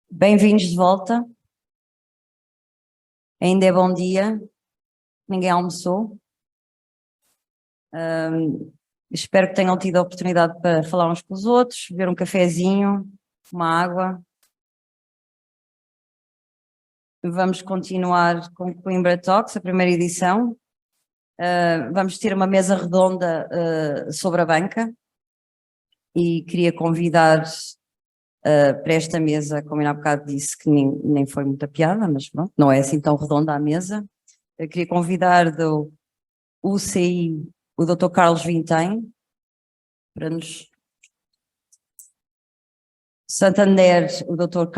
Bem-vindos de volta. Ainda é bom dia. Ninguém almoçou. Espero que tenham tido a oportunidade para falar uns com os outros, beber um cafezinho, uma água. Vamos continuar com o Coimbra Talks, a primeira edição. Vamos ter uma mesa redonda sobre a banca e queria convidar para esta mesa, como eu há bocado disse, que nem foi muita piada, mas pronto, não é assim tão redonda a mesa. Eu queria convidar do UCI o Dr. Carlos Vintém, para nos... Santander, o Dr.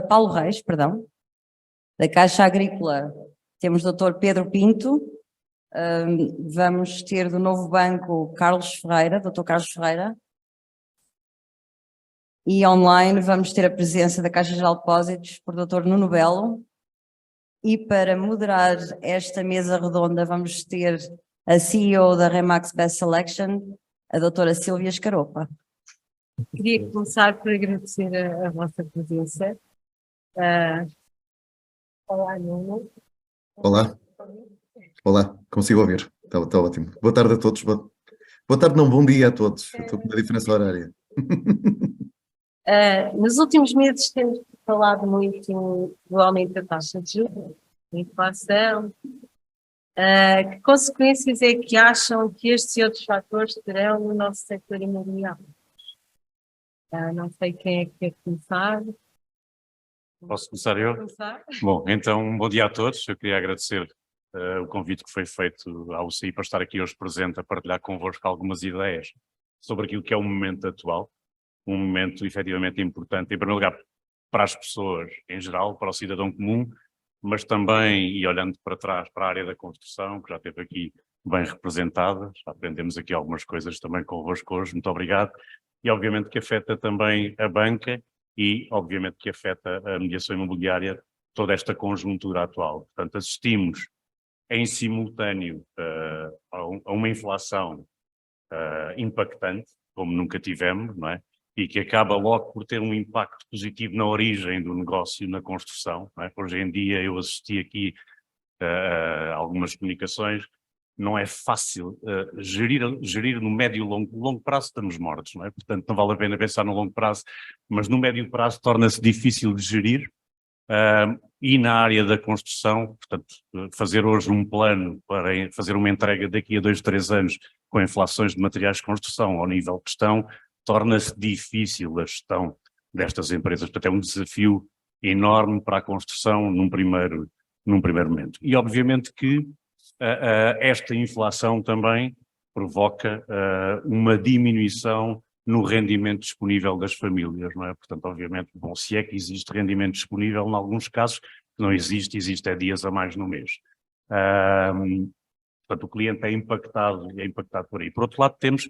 Paulo Reis, perdão. Da Caixa Agrícola temos o Dr. Pedro Pinto. Vamos ter do Novo Banco Carlos Ferreira, Dr. Carlos Ferreira. E online vamos ter a presença da Caixa Geral de Depósitos por Dr. Nuno Belo. E para moderar esta mesa redonda vamos ter a CEO da Remax Best Selection, a doutora Sílvia Escaropa. Queria começar por agradecer a vossa presença. Olá, Nuno. Olá. Olá, consigo ouvir. Está ótimo. Boa tarde a todos. Boa tarde, não, bom dia a todos. Eu estou com uma diferença horária. Nos últimos meses temos falado muito do aumento da taxa de juros, da inflação. Que consequências é que acham que estes e outros fatores terão no nosso setor imobiliário? Não sei quem é que quer começar. Posso começar eu? Bom, então, bom dia a todos. Eu queria agradecer o convite que foi feito ao UCI para estar aqui hoje presente a partilhar convosco algumas ideias sobre aquilo que é o momento atual, um momento efetivamente importante, em primeiro lugar, para as pessoas em geral, para o cidadão comum, mas também, e olhando para trás, para a área da construção, que já esteve aqui bem representada, já aprendemos aqui algumas coisas também convosco hoje, muito obrigado, e obviamente que afeta também a banca e obviamente que afeta a mediação imobiliária, toda esta conjuntura atual. Portanto, assistimos em simultâneo a uma inflação impactante, como nunca tivemos, não é? E que acaba logo por ter um impacto positivo na origem do negócio, na construção, não é? Hoje em dia eu assisti aqui a algumas comunicações, não é fácil gerir no médio e longo prazo, estamos mortos, não é? Portanto, não vale a pena pensar no longo prazo, mas no médio prazo torna-se difícil de gerir. E na área da construção, portanto, fazer hoje um plano para fazer uma entrega daqui a 2, 3 anos com inflações de materiais de construção ao nível que estão, torna-se difícil a gestão destas empresas. Portanto, é um desafio enorme para a construção num primeiro momento. E obviamente que esta inflação também provoca uma diminuição no rendimento disponível das famílias, não é? Portanto, obviamente, bom, se é que existe rendimento disponível, em alguns casos, não existe é dias a mais no mês. Portanto, o cliente é impactado por aí. Por outro lado, temos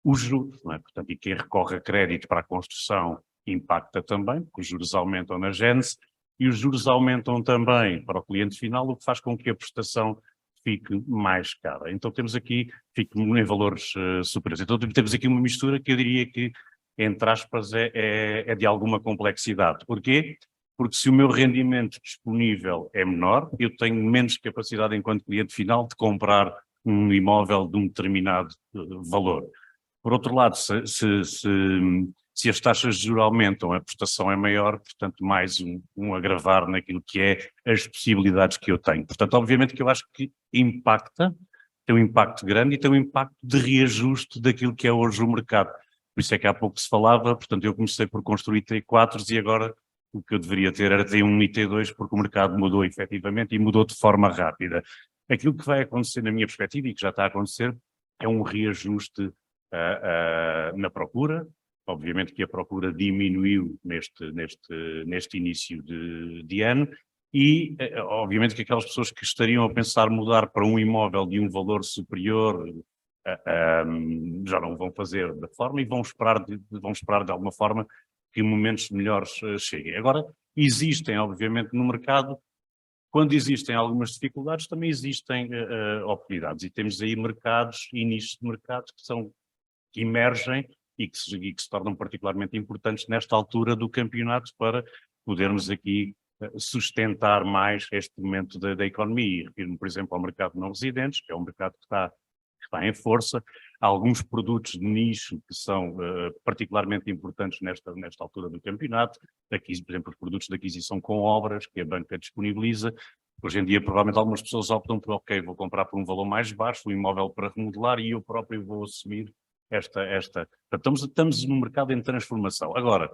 os juros, não é? Portanto, e quem recorre a crédito para a construção impacta também, porque os juros aumentam na gênese, e os juros aumentam também para o cliente final, o que faz com que a prestação fique mais cara. Então temos aqui, fique em valores superiores. Então temos aqui uma mistura que eu diria que, entre aspas, é de alguma complexidade. Porquê? Porque se o meu rendimento disponível é menor, eu tenho menos capacidade enquanto cliente final de comprar um imóvel de um determinado valor. Por outro lado, se as taxas de juros aumentam, a prestação é maior, portanto mais um agravar naquilo que é as possibilidades que eu tenho. Portanto, obviamente que eu acho que tem um impacto grande e tem um impacto de reajuste daquilo que é hoje o mercado. Por isso é que há pouco se falava, portanto eu comecei por construir T4s e agora o que eu deveria ter era T1 e T2 porque o mercado mudou efetivamente e mudou de forma rápida. Aquilo que vai acontecer na minha perspectiva e que já está a acontecer é um reajuste na procura. Obviamente que a procura diminuiu neste início de ano e obviamente que aquelas pessoas que estariam a pensar mudar para um imóvel de um valor superior já não vão fazer da forma e vão esperar de alguma forma que momentos melhores cheguem. Agora, existem obviamente no mercado, quando existem algumas dificuldades também existem oportunidades e temos aí mercados e nichos de mercados que emergem e que se tornam particularmente importantes nesta altura do campeonato para podermos aqui sustentar mais este momento da economia. E refiro-me, por exemplo, ao mercado de não residentes, que é um mercado que está em força. Há alguns produtos de nicho que são particularmente importantes nesta altura do campeonato. Aqui, por exemplo, os produtos de aquisição com obras, que a banca disponibiliza. Hoje em dia, provavelmente, algumas pessoas optam por, ok, vou comprar por um valor mais baixo, um imóvel para remodelar e eu próprio vou assumir esta. Portanto, estamos num mercado em transformação. Agora,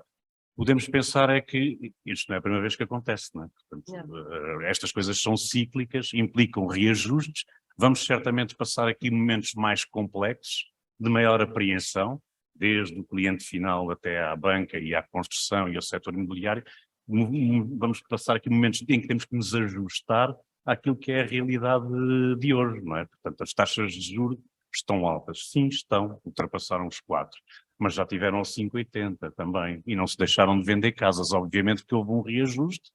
podemos pensar é que isto não é a primeira vez que acontece, não é? Portanto, estas coisas são cíclicas, implicam reajustes. Vamos certamente passar aqui momentos mais complexos, de maior apreensão, desde o cliente final até à banca e à construção e ao setor imobiliário. Vamos passar aqui momentos em que temos que nos ajustar àquilo que é a realidade de hoje, não é? Portanto, as taxas de juros estão altas. Sim, estão, ultrapassaram os 4, mas já tiveram 5,80 também e não se deixaram de vender casas. Obviamente que houve um reajuste,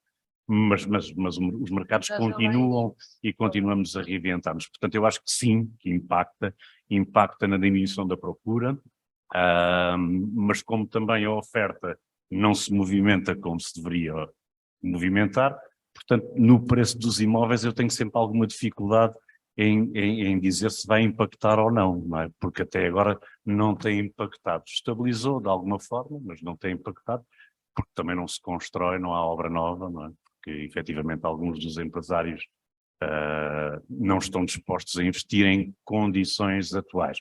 mas os mercados continuam e continuamos a reinventar-nos. Portanto, eu acho que sim, que impacta na diminuição da procura, mas como também a oferta não se movimenta como se deveria movimentar, portanto, no preço dos imóveis eu tenho sempre alguma dificuldade em dizer se vai impactar ou não é? Porque até agora não tem impactado. Estabilizou de alguma forma, mas não tem impactado, porque também não se constrói, não há obra nova, não é? Porque efetivamente alguns dos empresários não estão dispostos a investir em condições atuais.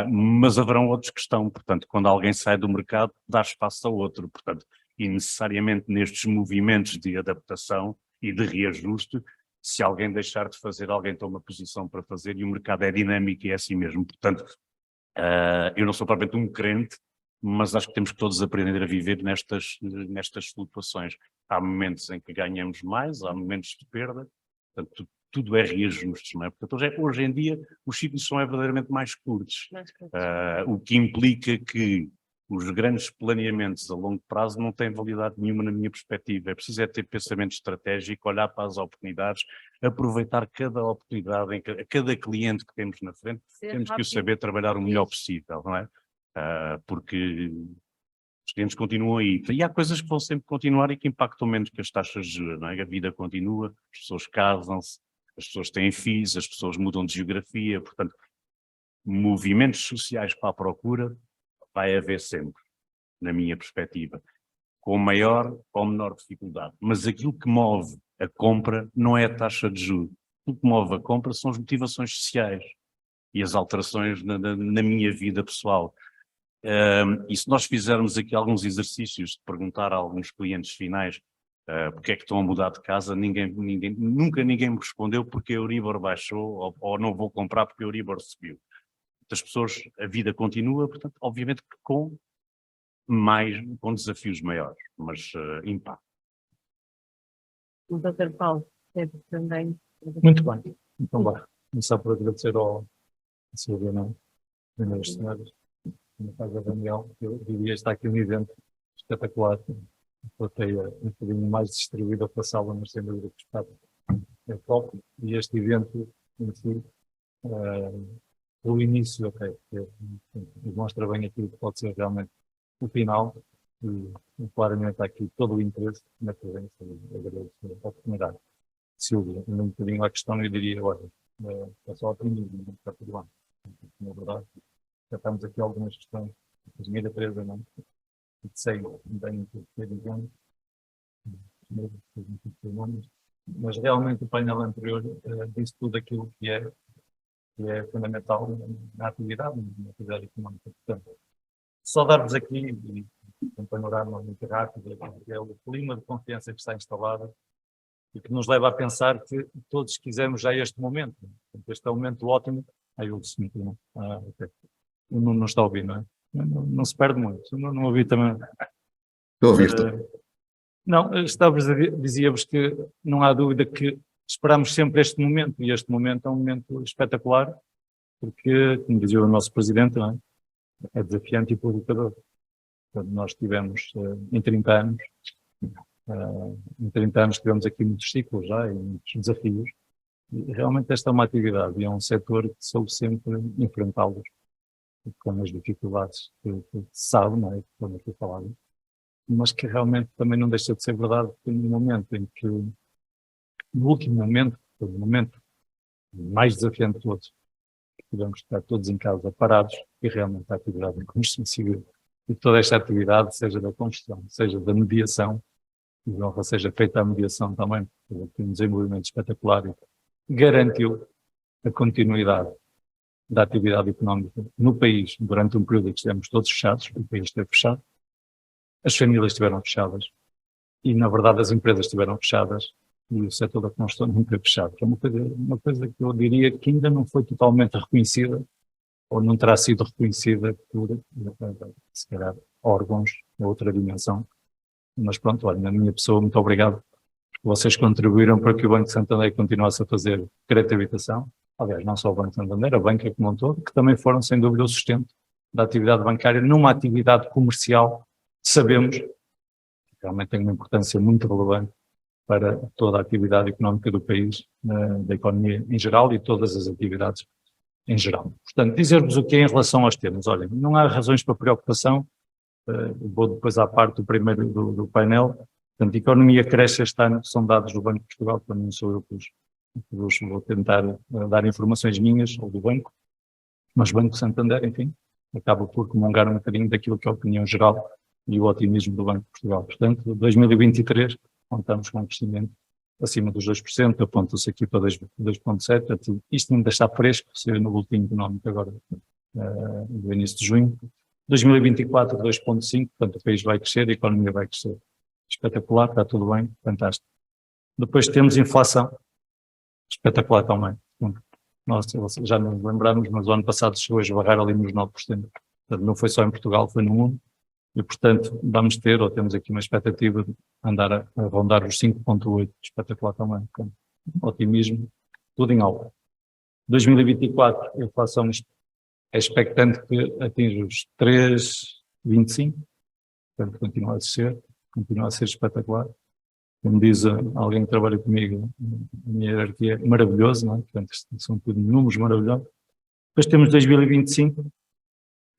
Mas haverão outros que estão, portanto, quando alguém sai do mercado, dá espaço a outro, portanto, e necessariamente nestes movimentos de adaptação e de reajuste, se alguém deixar de fazer, alguém toma posição para fazer e o mercado é dinâmico e é assim mesmo. Portanto, eu não sou propriamente um crente, mas acho que temos que todos aprender a viver nestas flutuações. Há momentos em que ganhamos mais, há momentos de perda, portanto, tudo é reajustes, não é? Portanto, hoje em dia os ciclos são verdadeiramente mais curtos, o que implica que os grandes planeamentos a longo prazo não têm validade nenhuma na minha perspectiva. É preciso ter pensamento estratégico, olhar para as oportunidades, aproveitar cada oportunidade, cada cliente que temos na frente, temos que o saber trabalhar o melhor possível, não é? Porque os clientes continuam aí. E há coisas que vão sempre continuar e que impactam menos que as taxas de juros, não é? A vida continua, as pessoas casam-se, as pessoas têm filhos, as pessoas mudam de geografia, portanto, movimentos sociais para a procura vai haver sempre, na minha perspectiva, com maior ou menor dificuldade. Mas aquilo que move a compra não é a taxa de juros. O que move a compra são as motivações sociais e as alterações na minha vida pessoal. E se nós fizermos aqui alguns exercícios de perguntar a alguns clientes finais porque é que estão a mudar de casa, nunca ninguém me respondeu porque a Euribor baixou ou não vou comprar porque a Euribor subiu. As pessoas, a vida continua, portanto, obviamente que com desafios maiores, mas impacto. O Dr. Paulo teve também. Muito bem. Então, vá. Começar por agradecer ao Silvia, não? Primeiras senhoras, na casa da Daniel, eu diria está aqui um evento espetacular. A plateia um bocadinho mais distribuída pela sala, mas sem dúvida que está é top. E este evento, em si, o início, ok, demonstra bem aquilo que pode ser realmente o final. E claramente há aqui todo o interesse na presença e agradeço a oportunidade. Silvia, um bocadinho à questão, eu diria, olha, é só otimismo, não está tudo bem. Na verdade, já estamos aqui algumas questões, a engenheira Teresa, não? Que sei bem o que estou dizendo, mas realmente o painel anterior disse tudo aquilo que é fundamental na atividade económica. Portanto, só dar-vos aqui um panorama muito rápido, é o clima de confiança que está instalado e que nos leva a pensar que todos quisermos já este momento. Portanto, este é um momento ótimo. Aí eu disse muito, não? Ok. Não está a ouvir, não é? Não se perde muito. Não ouvi também. Estou a ouvir. Não, dizia-vos que não há dúvida que esperamos sempre este momento, e este momento é um momento espetacular, porque, como dizia o nosso presidente, não é desafiante e provocador. Portanto, nós tivemos em 30 anos tivemos aqui muitos ciclos já, e muitos desafios, e realmente esta é uma atividade e é um setor que soube sempre enfrentá-los com as dificuldades que se sabe, não é? Que estamos aqui a falar, mas que realmente também não deixa de ser verdade que no momento em que, no último momento, foi o momento mais desafiante de todos, tivemos que estar todos em casa parados e realmente a atividade da construção civil e toda esta atividade, seja da construção, seja da mediação, e honra seja feita a mediação também, porque um desenvolvimento espetacular e garantiu a continuidade da atividade económica no país durante um período em que estivemos todos fechados, o país esteve fechado, as famílias estiveram fechadas e, na verdade, as empresas estiveram fechadas e o setor da construção não esteve fechado. Que é uma coisa que eu diria que ainda não foi totalmente reconhecida ou não terá sido reconhecida por, se calhar, órgãos de outra dimensão. Mas pronto, olha, na minha pessoa, muito obrigado. Vocês contribuíram para que o Banco de Santander continuasse a fazer crédito de habitação. Aliás, não só o Banco de Santander, a banca como um todo, que também foram, sem dúvida, o sustento da atividade bancária numa atividade comercial, sabemos, que realmente tem uma importância muito relevante para toda a atividade económica do país, da economia em geral e todas as atividades em geral. Portanto, dizer-vos o que é em relação aos termos. Olha, não há razões para preocupação, vou depois à parte do primeiro do painel. Portanto, a economia cresce este ano, são dados do Banco de Portugal, para não sou eu que vou tentar dar informações minhas ou do banco, mas o Banco de Santander, enfim, acaba por comungar um bocadinho daquilo que é a opinião geral e o otimismo do Banco de Portugal. Portanto, 2023, contamos com um crescimento acima dos 2%, aponta-se aqui para 2,7%, isto ainda está fresco, saiu no boletim económico agora, do início de junho. 2024, 2,5%, portanto o país vai crescer, a economia vai crescer. Espetacular, está tudo bem, fantástico. Depois temos inflação, espetacular também. Nós já não nos lembramos, mas o ano passado chegou a esbarrar ali nos 9%. Portanto, não foi só em Portugal, foi no mundo. E, portanto, vamos ter, ou temos aqui uma expectativa de andar a rondar os 5,8%, espetacular também. Portanto, otimismo, tudo em alta. 2024, a inflação é expectante que atinja os 3,25%, portanto, continua a ser espetacular. Como diz alguém que trabalha comigo, a minha hierarquia é maravilhoso, não é? Portanto, são tudo números maravilhosos. Depois temos 2025,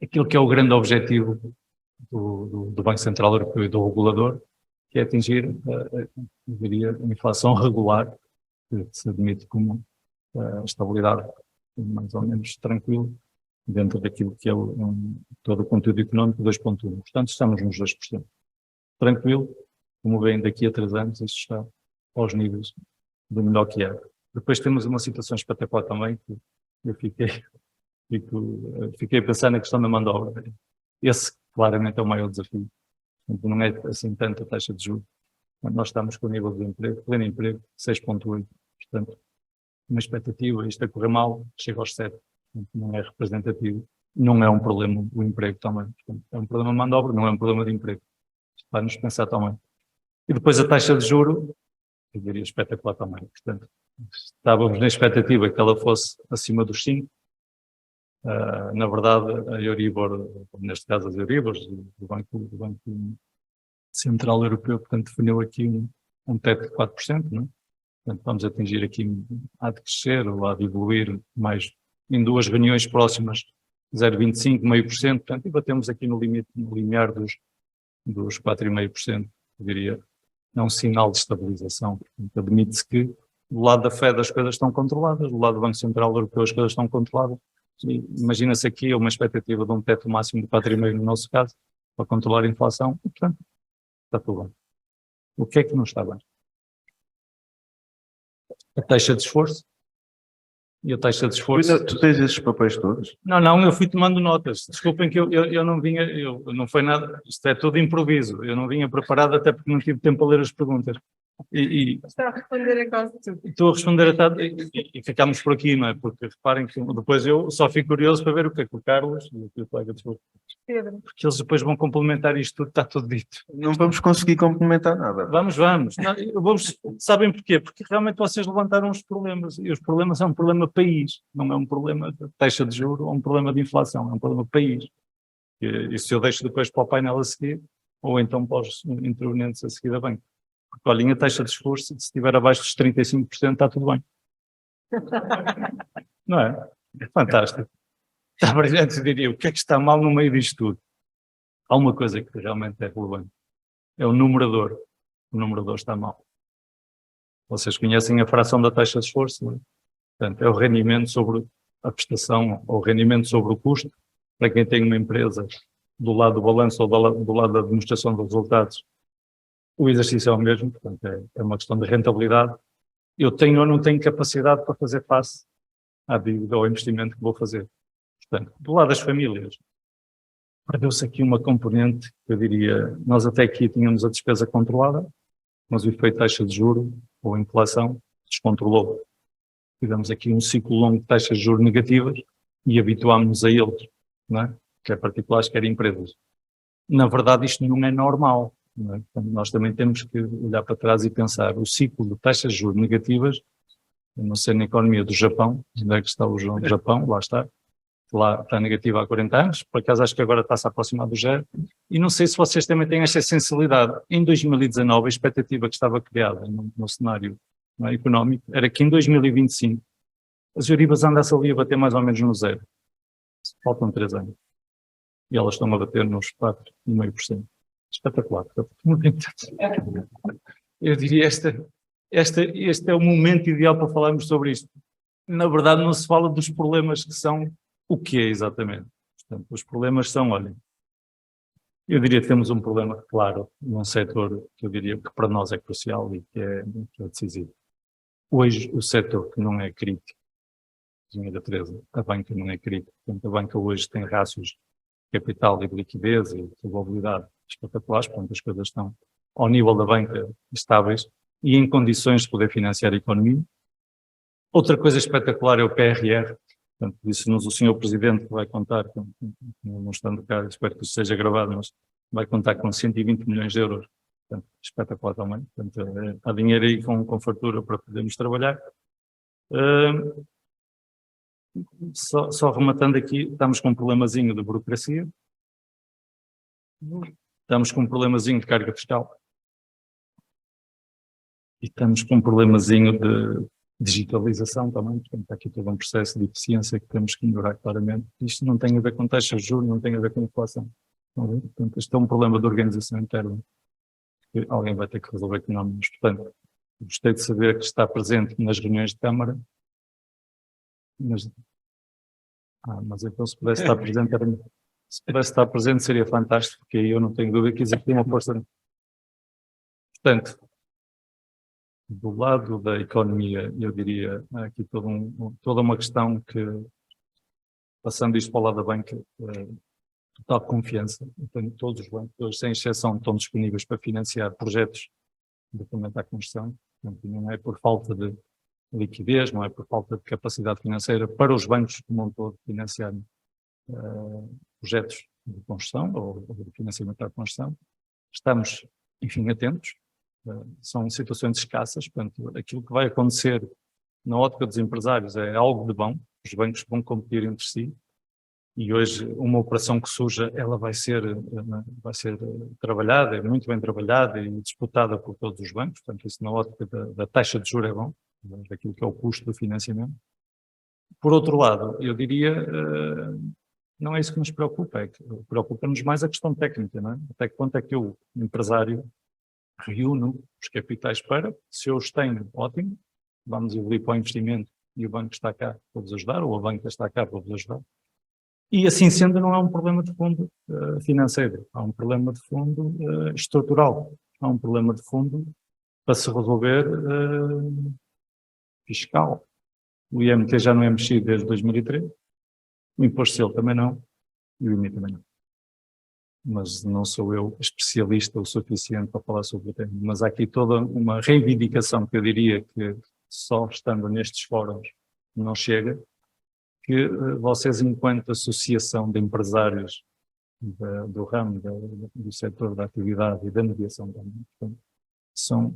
aquilo que é o grande objetivo do Banco Central Europeu e do regulador, que é atingir, eu diria, a inflação regular, que se admite como a estabilidade mais ou menos tranquila, dentro daquilo que é todo o conteúdo económico, 2,1%. Portanto, estamos nos 2%. Tranquilo, como veem, daqui a 3 anos isto está aos níveis do melhor que era. Depois temos uma situação espetacular também, que eu fiquei a pensar na questão da mão de obra. Esse claramente é o maior desafio. Portanto, não é assim tanto a taxa de juros. Nós estamos com o nível de emprego, pleno emprego, 6,8%. Portanto, uma expectativa, isto a correr mal, chega aos 7%. Não é representativo. Não é um problema o emprego também. Portanto, é um problema de mão de obra, não é um problema de emprego. Isto vai-nos pensar também. E depois a taxa de juro, eu diria espetacular também. Portanto, estávamos na expectativa que ela fosse acima dos 5%. Na verdade, a Euribor, neste caso as Euribors, do Banco Central Europeu, portanto, definiu aqui um teto de 4%, não é? Portanto, vamos atingir aqui, há de crescer ou há de evoluir mais em 2 reuniões próximas, 0,25%, meio por cento, portanto, e batemos aqui no limite, no limiar dos 4,5%, eu diria, é um sinal de estabilização. Portanto, admite-se que do lado da Fed as coisas estão controladas, do lado do Banco Central Europeu as coisas estão controladas. Imagina-se aqui uma expectativa de um teto máximo de 4,5% no nosso caso, para controlar a inflação, e portanto, está tudo bem. O que é que não está bem? A taxa de esforço. E a taxa de esforço... Tu tens esses papéis todos? Não, eu fui tomando notas. Desculpem que eu não vinha, não foi nada, isto é tudo improviso. Eu não vinha preparado até porque não tive tempo para ler as perguntas. Está a responder a quase tudo. Estou a responder a tudo e ficámos por aqui, não é? Porque reparem que depois eu só fico curioso para ver o que é que o Carlos e o colega de Pedro. porque eles depois vão complementar isto tudo, está tudo dito. Não vamos conseguir complementar nada. Vamos. Não, sabem porquê? Porque realmente vocês levantaram os problemas e os problemas são um problema país, não é um problema de taxa de juros ou um problema de inflação, é um problema país. E isso eu deixo depois para o painel a seguir ou então para os intervenientes a seguir a banca. Porque olhem, a taxa de esforço, se estiver abaixo dos 35%, está tudo bem. Não é? É fantástico. está brilhante, eu diria, o que é que está mal no meio disto tudo? Há uma coisa que realmente é relevante, é o numerador. O numerador está mal. Vocês conhecem a fração da taxa de esforço, não é? Portanto, é o rendimento sobre a prestação, ou o rendimento sobre o custo, para quem tem uma empresa do lado do balanço ou do lado da demonstração dos resultados. O exercício é o mesmo, portanto, é uma questão de rentabilidade. Eu tenho ou não tenho capacidade para fazer face à dívida ou ao investimento que vou fazer. Portanto, do lado das famílias, perdeu-se aqui uma componente, que eu diria, nós até aqui tínhamos a despesa controlada, mas o efeito taxa de juros ou a inflação descontrolou. Tivemos aqui um ciclo longo de taxas de juros negativas e habituámos-nos a eles, não é? Quer particulares, quer empresas. Na verdade, isto não é normal, não é? Portanto, nós também temos que olhar para trás e pensar o ciclo de taxas de juros negativas, eu não sei na economia do Japão, onde é que está o Japão, lá está negativa há 40 anos, por acaso acho que agora está-se a aproximar do zero, e não sei se vocês também têm esta sensibilidade. Em 2019, a expectativa que estava criada no cenário, não é, económico era que em 2025 as Euribas andassem ali a bater mais ou menos no zero. Faltam 3 anos. E elas estão a bater nos 4,5%. Espetacular. Eu diria este é o momento ideal para falarmos sobre isto. Na verdade, não se fala dos problemas que são o que é exatamente. Portanto, os problemas são, olhem, eu diria que temos um problema claro num setor que eu diria que para nós é crucial e que é decisivo. Hoje, o setor que não é crítico, Engenharia Teresa, a banca não é crítica. Portanto, a banca hoje tem rácios de capital e de liquidez e de solvabilidade espetaculares, portanto, as coisas estão ao nível da banca estáveis e em condições de poder financiar a economia. Outra coisa espetacular é o PRR. Portanto, disse-nos o Sr. Presidente que vai contar, não estando cá, espero que isso seja gravado, mas vai contar com 120 milhões de euros. Portanto, espetacular também. Portanto, há dinheiro aí com fartura para podermos trabalhar. Só rematando aqui, estamos com um problemazinho de burocracia, estamos com um problemazinho de carga fiscal e estamos com um problemazinho de digitalização também, portanto, há aqui todo um processo de eficiência que temos que melhorar claramente. Isto não tem a ver com taxas de juros, não tem a ver com inflação. Portanto, isto é um problema de organização interna que alguém vai ter que resolver com nós. Portanto, gostei de saber que está presente nas reuniões de Câmara, mas então se pudesse estar presente, se pudesse estar presente seria fantástico, porque aí eu não tenho dúvida que existe uma força. Portanto, do lado da economia, eu diria, há aqui toda uma questão que, passando isto para o lado da banca, total confiança. Então, todos os bancos, sem exceção, estão disponíveis para financiar projetos de fomento à construção. Portanto, não é por falta de liquidez, não é por falta de capacidade financeira para os bancos como um todo financiarem projetos de construção ou de financiamento à construção. Estamos, enfim, atentos. São situações escassas, portanto, aquilo que vai acontecer na ótica dos empresários é algo de bom, os bancos vão competir entre si e hoje uma operação que surja, ela vai ser trabalhada, muito bem trabalhada e disputada por todos os bancos, portanto, isso na ótica da taxa de juros é bom, daquilo que é o custo do financiamento. Por outro lado, eu diria, não é isso que nos preocupa, é que preocupa-nos mais a questão técnica, não é? Até que ponto é que o empresário reúne os capitais para, se eu os tenho, ótimo, vamos evoluir para o investimento e o banco está cá para vos ajudar, ou a banca está cá para vos ajudar. E assim sendo, não há um problema de fundo financeiro, há um problema de fundo estrutural, há um problema de fundo para se resolver fiscal. O IMT já não é mexido desde 2003, o imposto de selo também não, e o IMI também não. Mas não sou eu especialista o suficiente para falar sobre o tema. Mas há aqui toda uma reivindicação que eu diria que só estando nestes fóruns não chega, que vocês, enquanto associação de empresários do ramo, do setor da atividade e da mediação também, portanto, são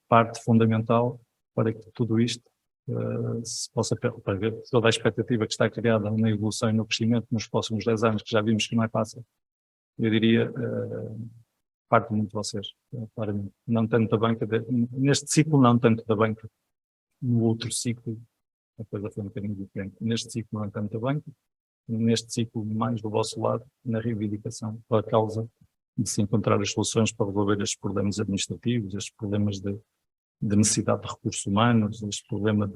parte fundamental para que tudo isto se possa, para ver toda a expectativa que está criada na evolução e no crescimento nos próximos 10 anos, que já vimos que não é fácil. Eu diria, parte muito de vocês, claramente. Não tanto da banca, neste ciclo não tanto da banca, no outro ciclo a coisa foi um bocadinho diferente. Neste ciclo não é tanto da banca, neste ciclo mais do vosso lado, na reivindicação pela causa de se encontrar as soluções para resolver estes problemas administrativos, estes problemas de necessidade de recursos humanos, este problema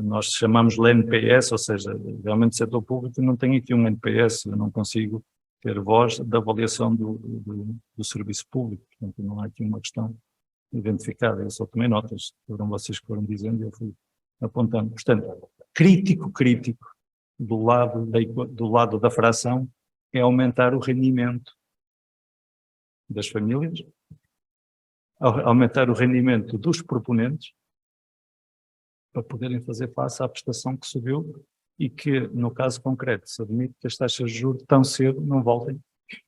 nós chamamos-lhe NPS, ou seja, realmente o setor público não tem aqui um NPS, eu não consigo ter voz da avaliação do serviço público, portanto não há aqui uma questão identificada, eu só tomei notas, foram vocês que foram dizendo e eu fui apontando. Portanto, crítico do lado da fração é aumentar o rendimento das famílias, aumentar o rendimento dos proponentes para poderem fazer face à prestação que subiu e que, no caso concreto, se admite que as taxas de juros tão cedo não voltem,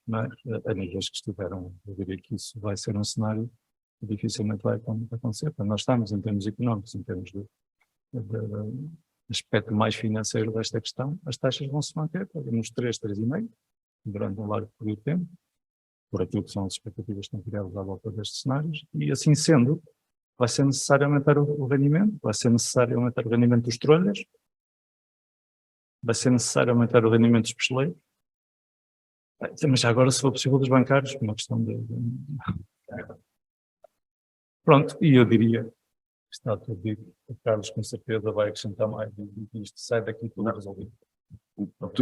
mas a níveis que estiveram. Eu diria que isso vai ser um cenário que dificilmente vai acontecer. Portanto, nós estamos, em termos económicos, em termos de aspecto mais financeiro desta questão, as taxas vão se manter nos 3,5 durante um largo período de tempo, por aquilo que são as expectativas que estão criadas à volta destes cenários, e assim sendo, vai ser necessário aumentar o rendimento, vai ser necessário aumentar o rendimento dos trolhas, vai ser necessário aumentar o rendimento dos pistoleiros, mas já agora, se for possível, dos bancários, por uma questão de... Pronto, e eu diria que está tudo dito. O Carlos, com certeza, vai acrescentar mais e isto sai daqui tudo resolvido.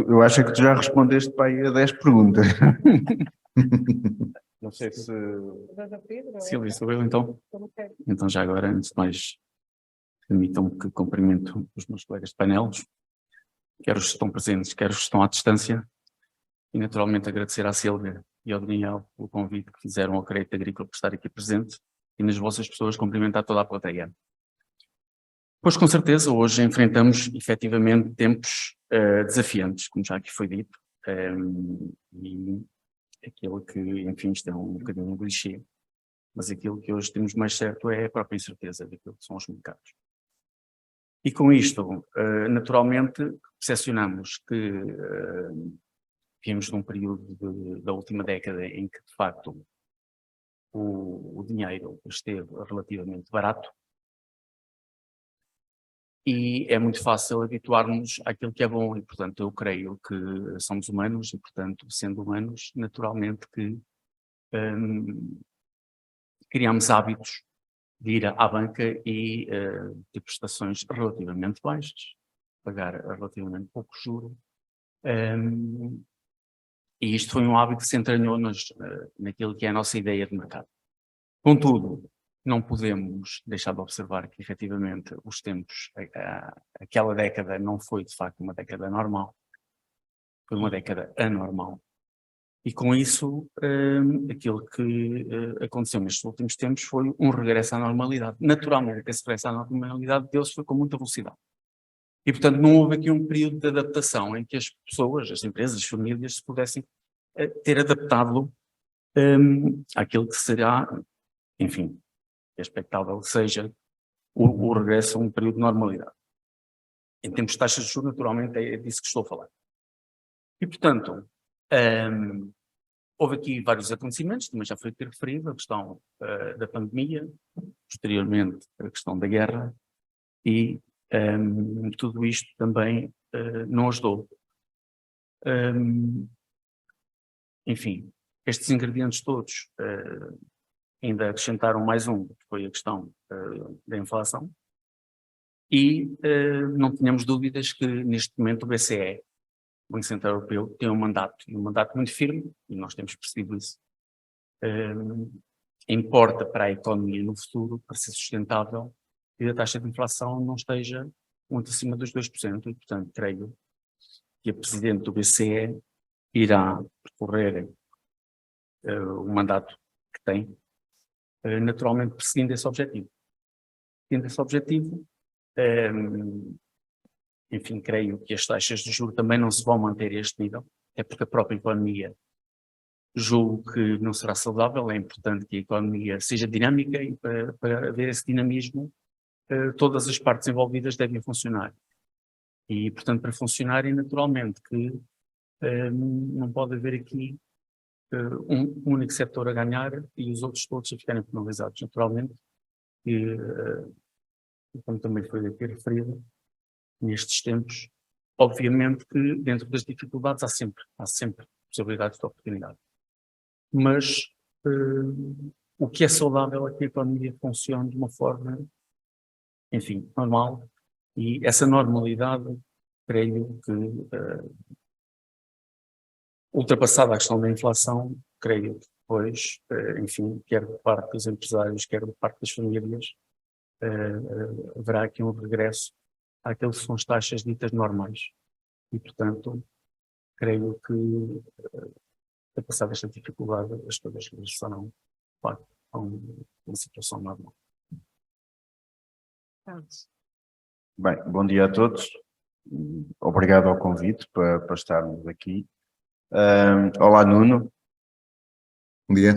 Eu acho que tu já respondeste para aí a 10 perguntas. Não sei se... Silvia, sou eu então? Então já agora, antes de mais, permitam-me que cumprimento os meus colegas de painelos, quer os que estão presentes, quer os que estão à distância, e naturalmente agradecer à Silvia e ao Daniel pelo convite que fizeram ao Crédito Agrícola por estar aqui presente, e nas vossas pessoas cumprimentar toda a plateia. Pois com certeza hoje enfrentamos efetivamente tempos desafiantes, como já aqui foi dito, e aquilo que, enfim, isto é um bocadinho um clichê, mas aquilo que hoje temos mais certo é a própria incerteza daquilo que são os mercados. E com isto, naturalmente, percepcionamos que viemos de um período da última década em que, de facto, o dinheiro esteve relativamente barato e é muito fácil habituar-nos àquilo que é bom e, portanto, eu creio que somos humanos e, portanto, sendo humanos, naturalmente que criamos hábitos de ir à banca e ter prestações relativamente baixas, pagar relativamente pouco juro. E isto foi um hábito que se entranhou naquilo que é a nossa ideia de mercado. Contudo, não podemos deixar de observar que, efetivamente, os tempos, aquela década não foi, de facto, uma década normal, foi uma década anormal. E com isso, aquilo que aconteceu nestes últimos tempos foi um regresso à normalidade. Naturalmente, esse regresso à normalidade deu-se foi com muita velocidade. E, portanto, não houve aqui um período de adaptação em que as pessoas, as empresas, as famílias se pudessem ter adaptado àquilo que será, enfim, é expectável que seja o regresso a um período de normalidade. Em termos de taxas de juros, naturalmente, é disso que estou a falar. E, portanto, houve aqui vários acontecimentos, também já foi aqui referido, a questão da pandemia, posteriormente a questão da guerra, e tudo isto também não ajudou. Enfim, estes ingredientes todos ainda acrescentaram mais um, que foi a questão da inflação, e não tínhamos dúvidas que neste momento o BCE, o Banco Central Europeu, tem um mandato muito firme, e nós temos percebido isso, importa para a economia no futuro, para ser sustentável, que a taxa de inflação não esteja muito acima dos 2%, e portanto creio que a Presidente do BCE irá percorrer o mandato que tem, naturalmente perseguindo esse objetivo. Perseguindo esse objetivo, enfim, creio que as taxas de juros também não se vão manter a este nível, até porque a própria economia julgo que não será saudável, é importante que a economia seja dinâmica e para haver esse dinamismo, todas as partes envolvidas devem funcionar. E, portanto, para funcionarem, naturalmente, que não pode haver aqui um único setor a ganhar e os outros todos a ficarem penalizados. Naturalmente, e como também foi aqui referido, nestes tempos, Obviamente que dentro das dificuldades há sempre possibilidades de oportunidade. Mas o que é saudável é que a economia funcione de uma forma, enfim, normal, e essa normalidade, creio que, ultrapassada a questão da inflação, creio que depois, enfim, quer de parte dos empresários, quer de parte das famílias, haverá aqui um regresso àquilo que são as taxas ditas normais. E, portanto, creio que, passada esta dificuldade, as coisas regressarão, claro, a uma situação normal. Bem, bom dia a todos. Obrigado ao convite para estarmos aqui. Olá, Nuno. Bom dia.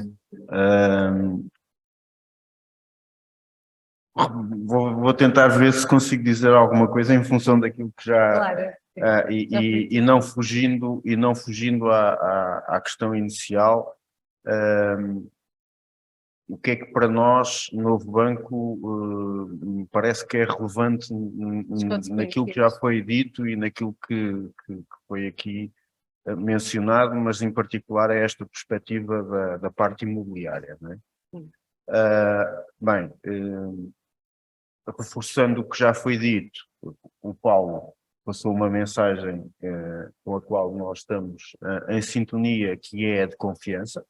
Vou tentar ver se consigo dizer alguma coisa em função daquilo que já... Claro. E não fugindo à questão inicial. O que é que para nós, Novo Banco, me parece que é relevante naquilo que já foi dito e naquilo que foi aqui mencionado, mas em particular é esta perspectiva da parte imobiliária, não é? Bem, reforçando o que já foi dito, o Paulo passou uma mensagem com a qual nós estamos em sintonia, que é de confiança.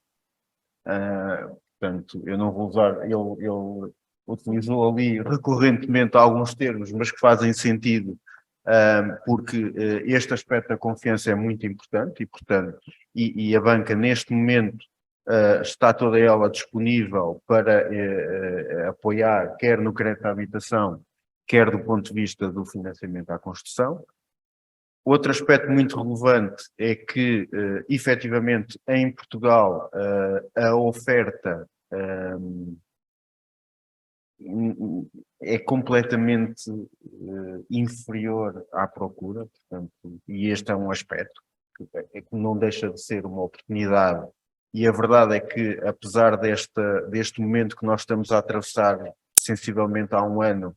Portanto, eu não vou usar, ele utilizou ali recorrentemente alguns termos, mas que fazem sentido, porque este aspecto da confiança é muito importante e, portanto, e a banca neste momento está toda ela disponível para apoiar, quer no crédito à habitação, quer do ponto de vista do financiamento à construção. Outro aspecto muito relevante é que, efetivamente, em Portugal, a oferta é completamente inferior à procura, portanto, e este é um aspecto que não deixa de ser uma oportunidade, e a verdade é que, apesar deste momento que nós estamos a atravessar sensivelmente há um ano,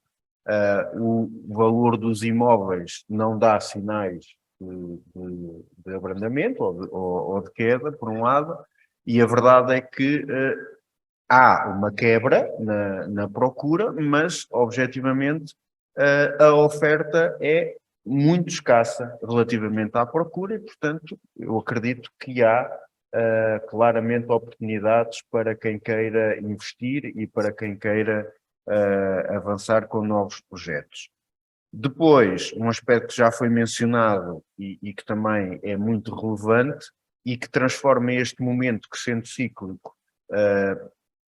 o valor dos imóveis não dá sinais de abrandamento ou de queda, por um lado, e a verdade é que há uma quebra na procura, mas, objetivamente, a oferta é muito escassa relativamente à procura e, portanto, eu acredito que há claramente oportunidades para quem queira investir e para quem queira avançar com novos projetos. Depois, um aspecto que já foi mencionado e que também é muito relevante e que transforma este momento, que sendo cíclico,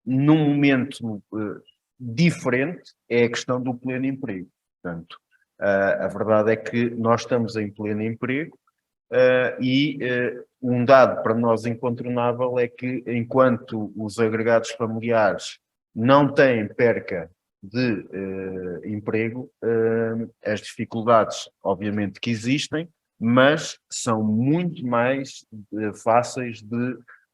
num momento diferente, é a questão do pleno emprego. Portanto, a verdade é que nós estamos em pleno emprego e um dado para nós incontornável é que, enquanto os agregados familiares não têm perca de emprego, as dificuldades, obviamente, que existem, mas são muito mais fáceis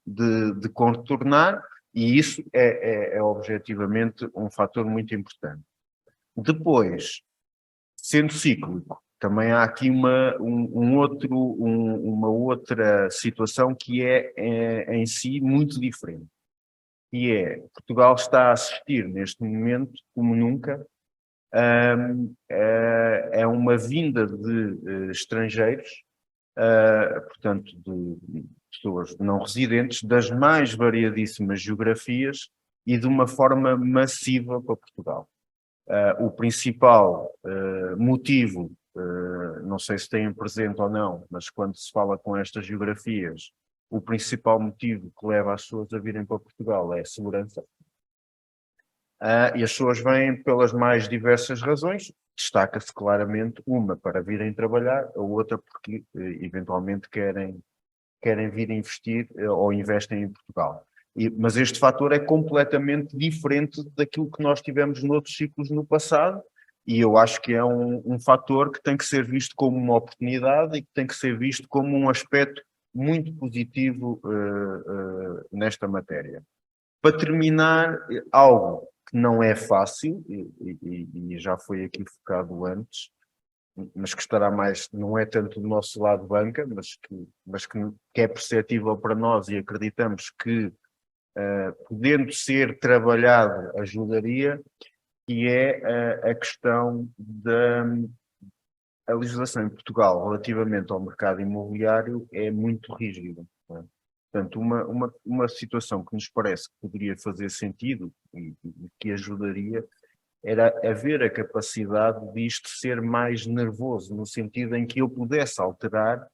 de contornar, e isso é objetivamente um fator muito importante. Depois, sendo cíclico, também há aqui uma outra situação que é em si muito diferente. E Portugal está a assistir neste momento, como nunca, é uma vinda de estrangeiros, portanto de pessoas não residentes, das mais variadíssimas geografias e de uma forma massiva para Portugal. O principal motivo, não sei se têm presente ou não, mas quando se fala com estas geografias, o principal motivo que leva as pessoas a virem para Portugal é a segurança. E as pessoas vêm pelas mais diversas razões. Destaca-se claramente uma para virem trabalhar, a outra porque eventualmente querem vir investir ou investem em Portugal. Mas este fator é completamente diferente daquilo que nós tivemos noutros ciclos no passado, e eu acho que é um fator que tem que ser visto como uma oportunidade e que tem que ser visto como um aspecto muito positivo nesta matéria. Para terminar, algo que não é fácil, e já foi aqui focado antes, mas que estará mais, não é tanto do nosso lado banca, que é perceptível para nós e acreditamos que, podendo ser trabalhado, ajudaria, que é a questão da a legislação em Portugal relativamente ao mercado imobiliário é muito rígida. Não é? Portanto, uma situação que nos parece que poderia fazer sentido e que ajudaria era haver a capacidade disto ser mais nervoso, no sentido em que eu pudesse alterar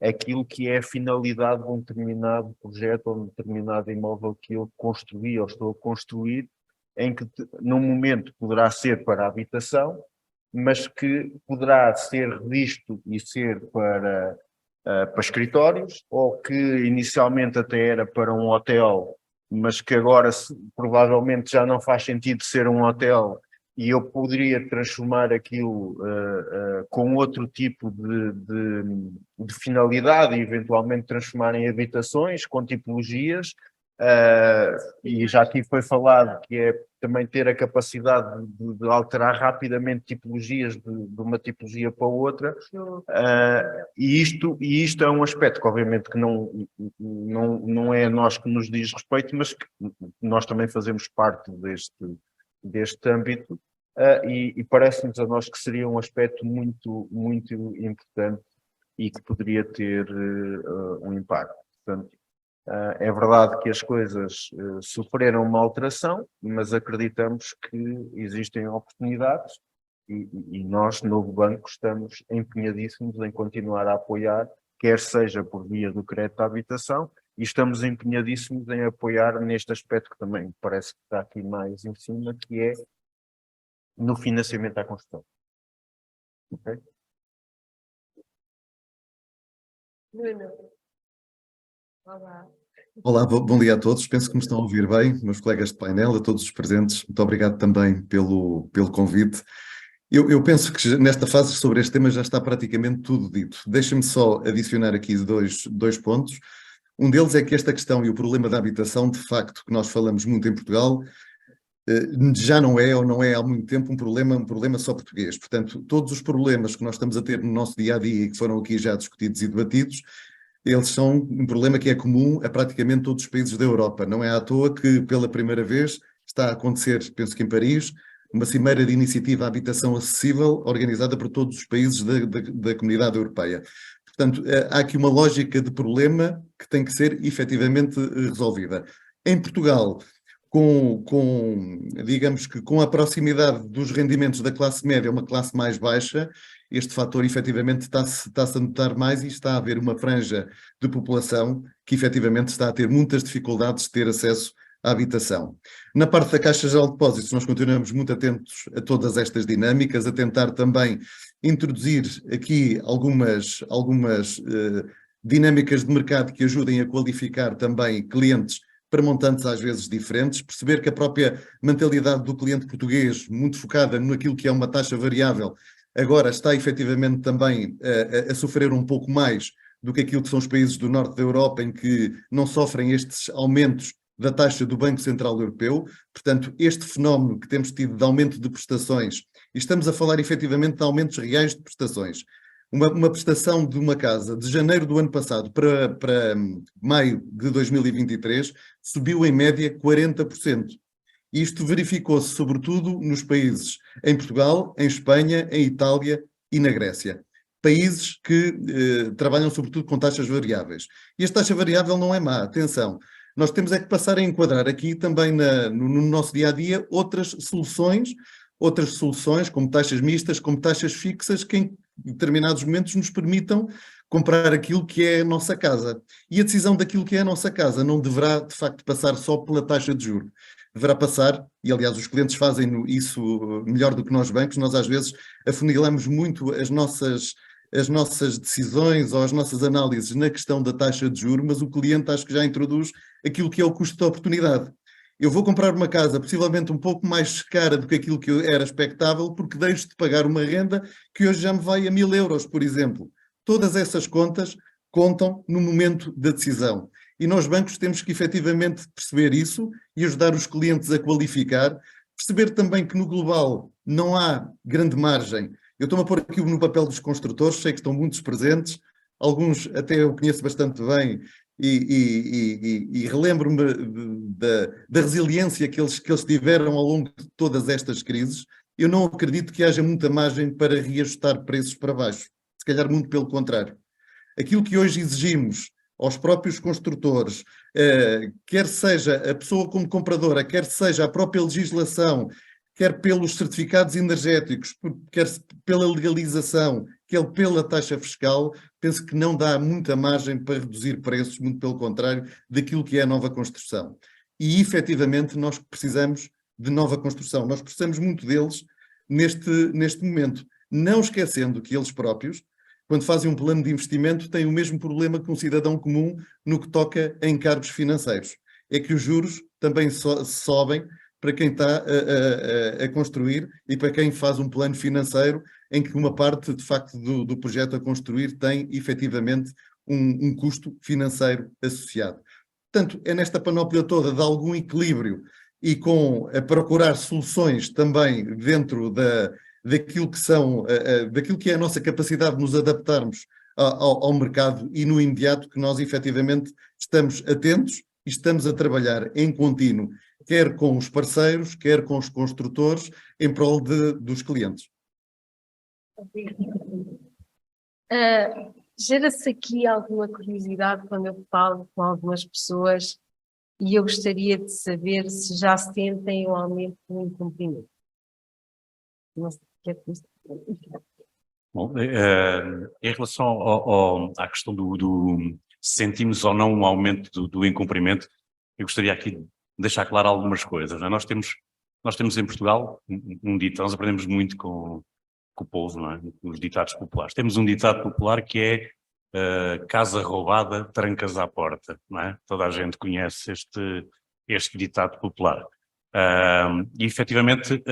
aquilo que é a finalidade de um determinado projeto ou um determinado imóvel que eu construí ou estou a construir, em que num momento poderá ser para a habitação, mas que poderá ser revisto e ser para escritórios, ou que inicialmente até era para um hotel, mas que agora provavelmente já não faz sentido ser um hotel, e eu poderia transformar aquilo com outro tipo de finalidade e eventualmente transformar em habitações com tipologias, e já aqui foi falado que é também ter a capacidade de alterar rapidamente tipologias de uma tipologia para outra, e isto é um aspecto que obviamente que não é a nós que nos diz respeito, mas que nós também fazemos parte deste âmbito, e parece-nos a nós que seria um aspecto muito, muito importante e que poderia ter um impacto. Portanto, é verdade que as coisas sofreram uma alteração, mas acreditamos que existem oportunidades e nós, Novo Banco, estamos empenhadíssimos em continuar a apoiar, quer seja por via do crédito à habitação, e estamos empenhadíssimos em apoiar neste aspecto que também parece que está aqui mais em cima, que é no financiamento à construção. Ok? Olá. Olá, bom dia a todos. Penso que me estão a ouvir bem, meus colegas de painel, a todos os presentes. Muito obrigado também pelo convite. Eu penso que nesta fase sobre este tema já está praticamente tudo dito. Deixa-me só adicionar aqui dois pontos. Um deles é que esta questão e o problema da habitação, de facto, que nós falamos muito em Portugal, já não é ou não é há muito tempo um problema só português. Portanto, todos os problemas que nós estamos a ter no nosso dia-a-dia e que foram aqui já discutidos e debatidos, eles são um problema que é comum a praticamente todos os países da Europa. Não é à toa que, pela primeira vez, está a acontecer, penso que em Paris, uma cimeira de iniciativa à habitação acessível organizada por todos os países da Comunidade Europeia. Portanto, há aqui uma lógica de problema que tem que ser efetivamente resolvida. Em Portugal, digamos que com a proximidade dos rendimentos da classe média a uma classe mais baixa, este fator efetivamente está-se a notar mais e está a haver uma franja de população que efetivamente está a ter muitas dificuldades de ter acesso à habitação. Na parte da Caixa Geral de Depósitos, nós continuamos muito atentos a todas estas dinâmicas, a tentar também introduzir aqui algumas dinâmicas de mercado que ajudem a qualificar também clientes para montantes às vezes diferentes, perceber que a própria mentalidade do cliente português, muito focada naquilo que é uma taxa variável, agora está efetivamente também a sofrer um pouco mais do que aquilo que são os países do norte da Europa, em que não sofrem estes aumentos da taxa do Banco Central Europeu. Portanto, este fenómeno que temos tido de aumento de prestações, e estamos a falar efetivamente de aumentos reais de prestações, uma prestação de uma casa de janeiro do ano passado para maio de 2023 subiu em média 40%. Isto verificou-se sobretudo nos países em Portugal, em Espanha, em Itália e na Grécia. Países que trabalham sobretudo com taxas variáveis. E esta taxa variável não é má, atenção. Nós temos é que passar a enquadrar aqui também no nosso dia-a-dia outras soluções, como taxas mistas, como taxas fixas, que em determinados momentos nos permitam comprar aquilo que é a nossa casa. E a decisão daquilo que é a nossa casa não deverá, de facto, passar só pela taxa de juros. Deverá passar, e aliás os clientes fazem isso melhor do que nós bancos, nós às vezes afunilamos muito as nossas decisões ou as nossas análises na questão da taxa de juros, mas o cliente acho que já introduz aquilo que é o custo de oportunidade. Eu vou comprar uma casa possivelmente um pouco mais cara do que aquilo que era expectável, porque deixo de pagar uma renda que hoje já me vai a 1.000 euros, por exemplo. Todas essas contas contam no momento da decisão. E nós bancos temos que efetivamente perceber isso e ajudar os clientes a qualificar, perceber também que no global não há grande margem Eu estou-me a pôr aqui no papel dos construtores, sei que estão muitos presentes, alguns até eu conheço bastante bem e relembro-me da resiliência que eles tiveram ao longo de todas estas crises. Eu não acredito que haja muita margem para reajustar preços para baixo, se calhar muito pelo contrário. Aquilo que hoje exigimos aos próprios construtores, quer seja a pessoa como compradora, quer seja a própria legislação, quer pelos certificados energéticos, quer pela legalização, quer pela taxa fiscal, penso que não dá muita margem para reduzir preços, muito pelo contrário, daquilo que é a nova construção. E, efetivamente, nós precisamos de nova construção. Nós precisamos muito deles neste momento. Não esquecendo que eles próprios, quando fazem um plano de investimento, têm o mesmo problema que um cidadão comum no que toca a encargos financeiros. É que os juros também sobem para quem está a construir e para quem faz um plano financeiro em que uma parte, de facto, do projeto a construir tem, efetivamente, um custo financeiro associado. Portanto, é nesta panóplia toda de algum equilíbrio e com a procurar soluções também dentro daquilo que é a nossa capacidade de nos adaptarmos ao mercado e no imediato que nós efetivamente estamos atentos e estamos a trabalhar em contínuo, quer com os parceiros, quer com os construtores, em prol dos clientes. Gera-se aqui alguma curiosidade quando eu falo com algumas pessoas e eu gostaria de saber se já sentem o aumento do incumprimento. Não sei o que é que isto é. Bom, em relação à questão do sentimos ou não um aumento do incumprimento, eu gostaria aqui de deixar claro algumas coisas. Não é? Nós temos em Portugal um ditado, nós aprendemos muito com o povo, não é? Os ditados populares. Temos um ditado popular que é casa roubada, trancas à porta, não é? Toda a gente conhece este ditado popular. E efetivamente,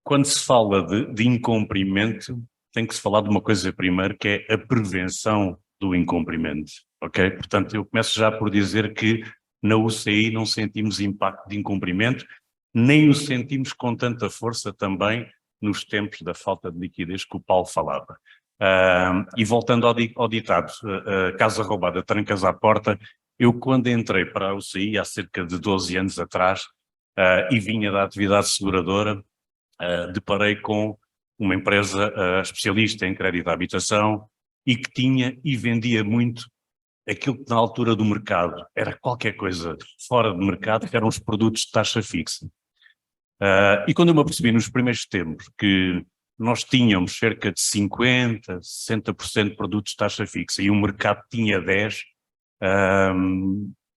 quando se fala de incumprimento, tem que se falar de uma coisa primeiro, que é a prevenção do incumprimento, ok? Portanto, eu começo já por dizer que na UCI não sentimos impacto de incumprimento, nem o sentimos com tanta força também nos tempos da falta de liquidez que o Paulo falava. E voltando ao ditado, casa roubada, trancas à porta, eu quando entrei para a UCI há cerca de 12 anos atrás e vinha da atividade seguradora, deparei com uma empresa especialista em crédito à habitação e que tinha e vendia muito aquilo que na altura do mercado era qualquer coisa fora de mercado, que eram os produtos de taxa fixa. E quando eu me apercebi nos primeiros tempos que nós tínhamos cerca de 50%, 60% de produtos de taxa fixa e o mercado tinha 10%,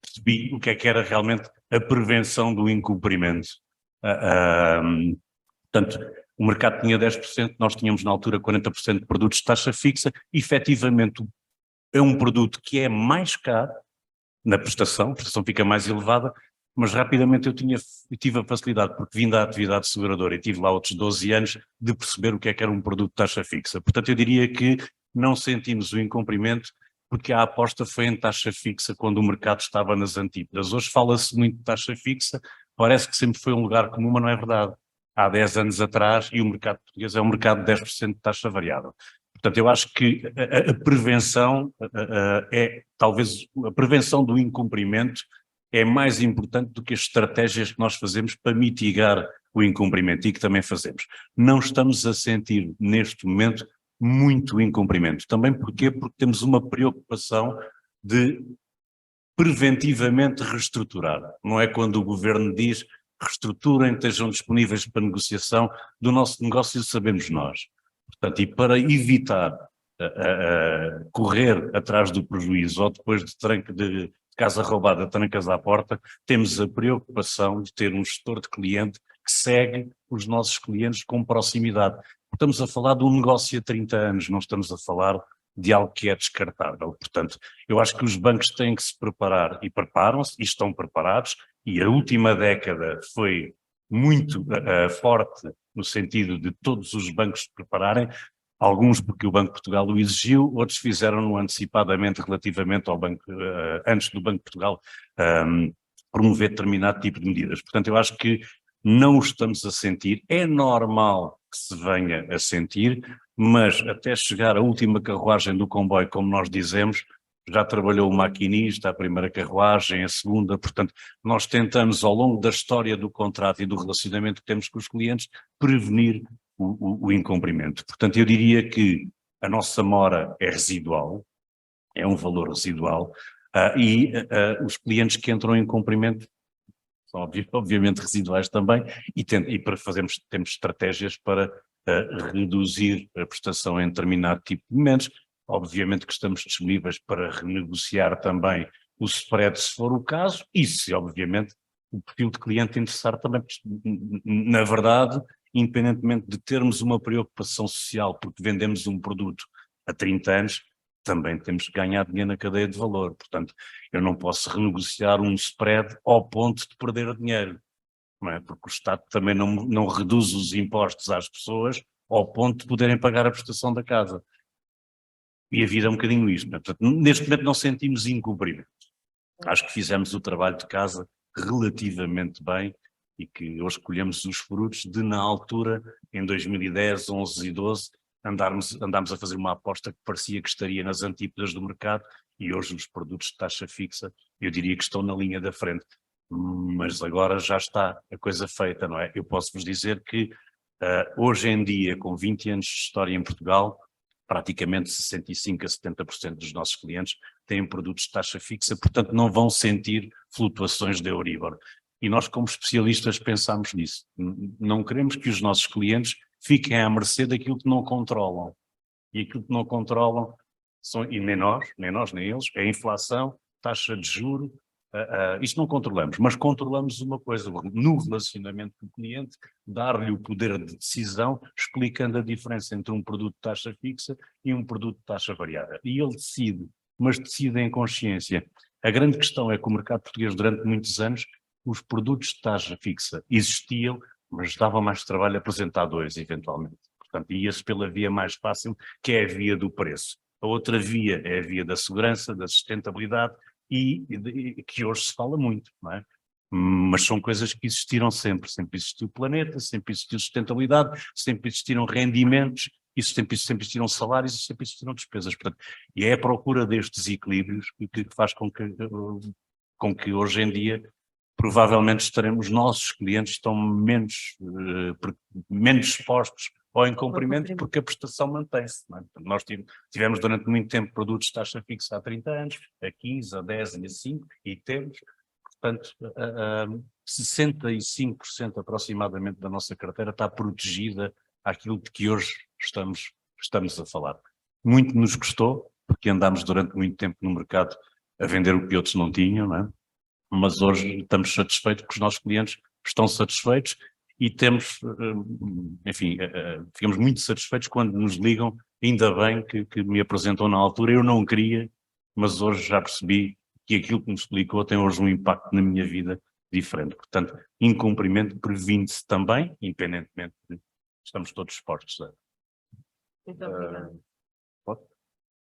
percebi o que era realmente a prevenção do incumprimento. Portanto, o mercado tinha 10%, nós tínhamos na altura 40% de produtos de taxa fixa, efetivamente é um produto que é mais caro na prestação, a prestação fica mais elevada, mas rapidamente eu tive a facilidade, porque vim da atividade seguradora e tive lá outros 12 anos, de perceber o que era um produto de taxa fixa. Portanto, eu diria que não sentimos o incumprimento, porque a aposta foi em taxa fixa quando o mercado estava nas antípodas. Hoje fala-se muito de taxa fixa, parece que sempre foi um lugar comum, mas não é verdade. Há 10 anos atrás, e o mercado português é um mercado de 10% de taxa variável. Portanto, eu acho que a prevenção talvez a prevenção do incumprimento é mais importante do que as estratégias que nós fazemos para mitigar o incumprimento e que também fazemos. Não estamos a sentir neste momento muito incumprimento. Também porque temos uma preocupação de preventivamente reestruturar. Não é quando o governo diz reestruturem, estejam disponíveis para negociação, do nosso negócio sabemos nós. Portanto, e para evitar correr atrás do prejuízo ou depois de casa roubada, trancas à porta, temos a preocupação de ter um gestor de cliente que segue os nossos clientes com proximidade. Estamos a falar de um negócio há 30 anos, não estamos a falar de algo que é descartável. Portanto, eu acho que os bancos têm que se preparar e preparam-se e estão preparados, e a última década foi muito forte no sentido de todos os bancos se prepararem, alguns porque o Banco de Portugal o exigiu, outros fizeram-no antecipadamente relativamente ao banco, antes do Banco de Portugal promover determinado tipo de medidas. Portanto, eu acho que não o estamos a sentir. É normal que se venha a sentir, mas até chegar à última carruagem do comboio, como nós dizemos, já trabalhou o maquinista, a primeira carruagem, a segunda, portanto, nós tentamos ao longo da história do contrato e do relacionamento que temos com os clientes prevenir o incumprimento. Portanto, eu diria que a nossa mora é residual, é um valor residual, e os clientes que entram em incumprimento são obviamente residuais também, e para temos estratégias para reduzir a prestação em determinado tipo de momentos. Obviamente que estamos disponíveis para renegociar também o spread se for o caso, e se obviamente o perfil de cliente interessar também, na verdade, independentemente de termos uma preocupação social porque vendemos um produto há 30 anos, também temos que ganhar dinheiro na cadeia de valor. Portanto, eu não posso renegociar um spread ao ponto de perder dinheiro, não é? Porque o Estado também não reduz os impostos às pessoas ao ponto de poderem pagar a prestação da casa. E a vida é um bocadinho isto, não é? Portanto, neste momento não sentimos incumprimento. Acho que fizemos o trabalho de casa relativamente bem e que hoje colhemos os frutos de, na altura, em 2010, 11 e 12, andámos a fazer uma aposta que parecia que estaria nas antípodas do mercado, e hoje os produtos de taxa fixa, eu diria que estão na linha da frente. Mas agora já está a coisa feita, não é? Eu posso vos dizer que hoje em dia, com 20 anos de história em Portugal, praticamente 65% a 70% dos nossos clientes têm produtos de taxa fixa, portanto não vão sentir flutuações de Euribor. E nós, como especialistas, pensamos nisso. Não queremos que os nossos clientes fiquem à mercê daquilo que não controlam. E aquilo que não controlam, e nem nós, nem eles, é a inflação, taxa de juro. Isto não controlamos, mas controlamos uma coisa, no relacionamento com o cliente, dar-lhe o poder de decisão, explicando a diferença entre um produto de taxa fixa e um produto de taxa variável. E ele decide, mas decide em consciência. A grande questão é que o mercado português, durante muitos anos, os produtos de taxa fixa existiam, mas dava mais trabalho apresentar dois, eventualmente. Portanto, ia-se pela via mais fácil, que é a via do preço. A outra via é a via da segurança, da sustentabilidade, e que hoje se fala muito, não é? Mas são coisas que existiram sempre existiu o planeta, sempre existiu sustentabilidade, sempre existiram rendimentos, e sempre existiram salários, e sempre existiram despesas. Portanto, e é a procura destes equilíbrios que faz com que hoje em dia provavelmente os nossos clientes estão menos expostos ao incumprimento, porque a prestação mantém-se. É? Nós tivemos durante muito tempo produtos de taxa fixa há 30 anos, a 15, a 10 e a 5, e temos, portanto, 65% aproximadamente da nossa carteira está protegida àquilo de que hoje estamos a falar. Muito nos custou, porque andámos durante muito tempo no mercado a vender o que outros não tinham, não é? Mas hoje estamos satisfeitos porque os nossos clientes estão satisfeitos e temos, enfim, ficamos muito satisfeitos quando nos ligam, ainda bem que me apresentam na altura, eu não queria, mas hoje já percebi que aquilo que me explicou tem hoje um impacto na minha vida diferente. Portanto, incumprimento previne-se também, independentemente de estamos todos expostos a... Muito obrigada.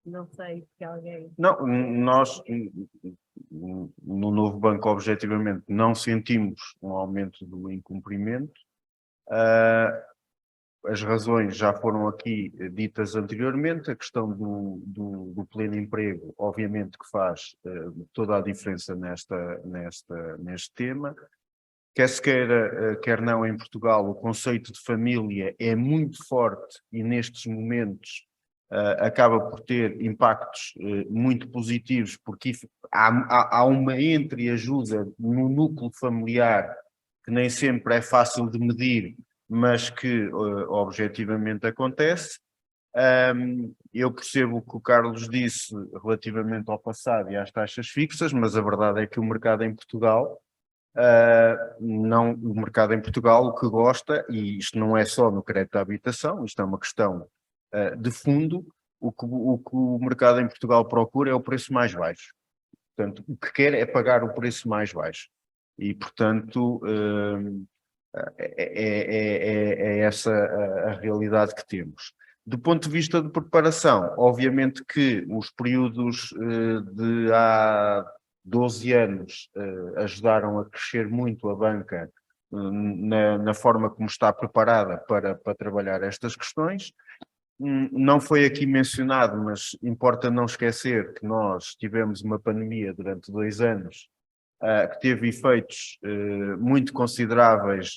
Não sei se alguém... Não, nós no novo banco objetivamente não sentimos um aumento do incumprimento. As razões já foram aqui ditas anteriormente, a questão do pleno emprego obviamente que faz toda a diferença neste tema. Quer se queira, quer não, em Portugal o conceito de família é muito forte e nestes momentos acaba por ter impactos muito positivos, porque há uma entreajuda no núcleo familiar que nem sempre é fácil de medir, mas que objetivamente acontece. Eu percebo o que o Carlos disse relativamente ao passado e às taxas fixas, mas a verdade é que o mercado em Portugal, o mercado em Portugal o que gosta, e isto não é só no crédito à habitação, isto é uma questão de fundo, o que o mercado em Portugal procura é o preço mais baixo. Portanto, o que quer é pagar o preço mais baixo. E, portanto, é essa a realidade que temos. Do ponto de vista de preparação, obviamente que os períodos de há 12 anos ajudaram a crescer muito a banca na forma como está preparada para trabalhar estas questões. Não foi aqui mencionado, mas importa não esquecer que nós tivemos uma pandemia durante 2 anos que teve efeitos muito consideráveis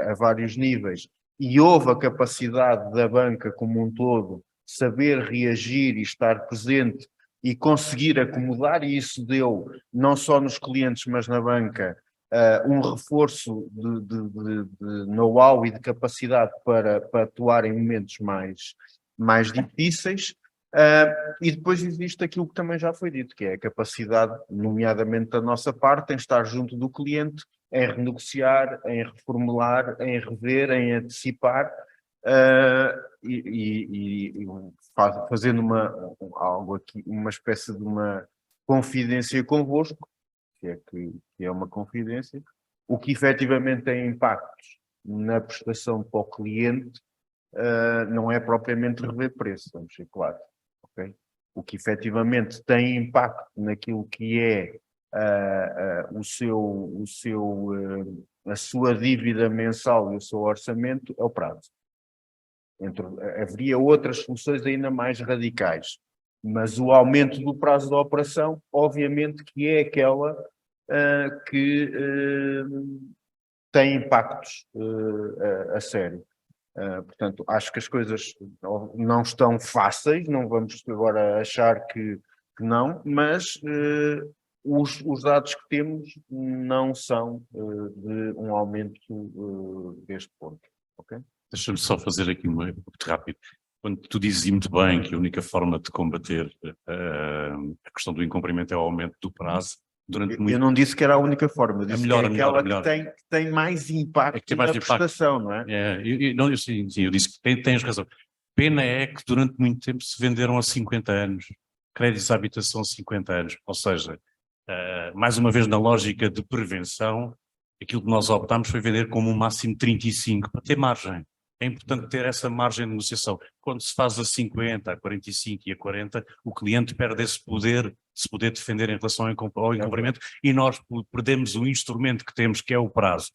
a vários níveis, e houve a capacidade da banca como um todo saber reagir e estar presente e conseguir acomodar, e isso deu, não só nos clientes, mas na banca, um reforço de know-how e de capacidade para atuar em momentos mais difíceis. E depois existe aquilo que também já foi dito, que é a capacidade, nomeadamente da nossa parte, em estar junto do cliente, em renegociar, em reformular, em rever, em antecipar, fazendo algo aqui, uma espécie de uma confidência convosco, que é uma confidência, o que efetivamente tem impactos na prestação para o cliente, não é propriamente rever preço, vamos ser claros. Okay? O que efetivamente tem impacto naquilo que é a sua dívida mensal e o seu orçamento é o prazo. Haveria outras soluções ainda mais radicais, mas o aumento do prazo da operação, obviamente que é aquela que tem impactos a sério. Portanto, acho que as coisas não estão fáceis, não vamos agora achar que não, mas os dados que temos não são de um aumento deste ponto. Okay? Deixa-me só fazer aqui muito rápido. Quando tu dizes muito bem que a única forma de combater a questão do incumprimento é o aumento do prazo, eu não disse que era a única forma, eu disse melhor, que é aquela melhor. Que tem mais impacto na prestação, não é? Eu disse que tens razão. Pena é que durante muito tempo se venderam a 50 anos, créditos à habitação a 50 anos, ou seja, mais uma vez na lógica de prevenção, aquilo que nós optámos foi vender como um máximo 35, para ter margem. É importante ter essa margem de negociação. Quando se faz a 50, a 45 e a 40, o cliente perde esse poder de se poder defender em relação ao incumprimento, e nós perdemos o instrumento que temos, que é o prazo.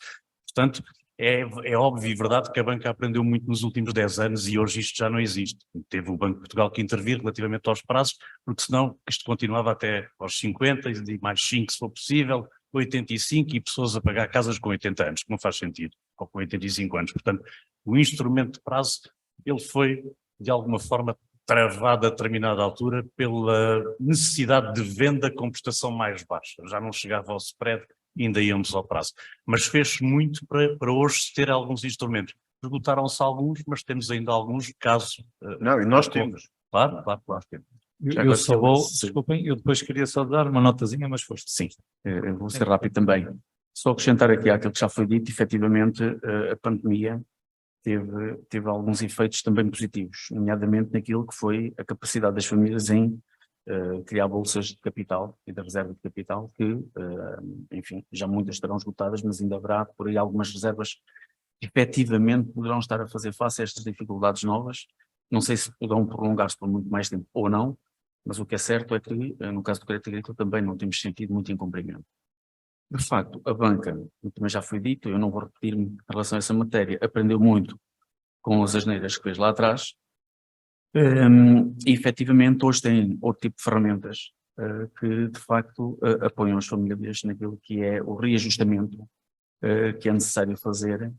Portanto, é óbvio e verdade que a banca aprendeu muito nos últimos 10 anos e hoje isto já não existe. Teve o Banco de Portugal que intervir relativamente aos prazos, porque senão isto continuava até aos 50 e mais 5 se for possível, 85, e pessoas a pagar casas com 80 anos, que não faz sentido, ou com 85 anos. Portanto, o instrumento de prazo, ele foi, de alguma forma, travado a determinada altura pela necessidade de venda com prestação mais baixa. Já não chegava ao spread e ainda íamos ao prazo. Mas fez-se muito para hoje se ter alguns instrumentos. Esgotaram-se alguns, mas temos ainda alguns casos. Não, e nós temos. Claro. Eu só vou, desculpem, eu depois queria só dar uma notazinha, mas foste. Sim, eu vou ser rápido também. Só acrescentar aqui àquilo que já foi dito, efetivamente a pandemia teve alguns efeitos também positivos, nomeadamente naquilo que foi a capacidade das famílias em criar bolsas de capital e da reserva de capital, que, enfim, já muitas estarão esgotadas, mas ainda haverá por aí algumas reservas que efetivamente poderão estar a fazer face a estas dificuldades novas. Não sei se poderão prolongar-se por muito mais tempo ou não, mas o que é certo é que, no caso do crédito agrícola, também não temos sentido muito incumprimento. De facto, a banca, também já foi dito, eu não vou repetir-me em relação a essa matéria, aprendeu muito com as asneiras que fez lá atrás, e efetivamente hoje tem outro tipo de ferramentas que de facto apoiam as famílias naquilo que é o reajustamento que é necessário fazer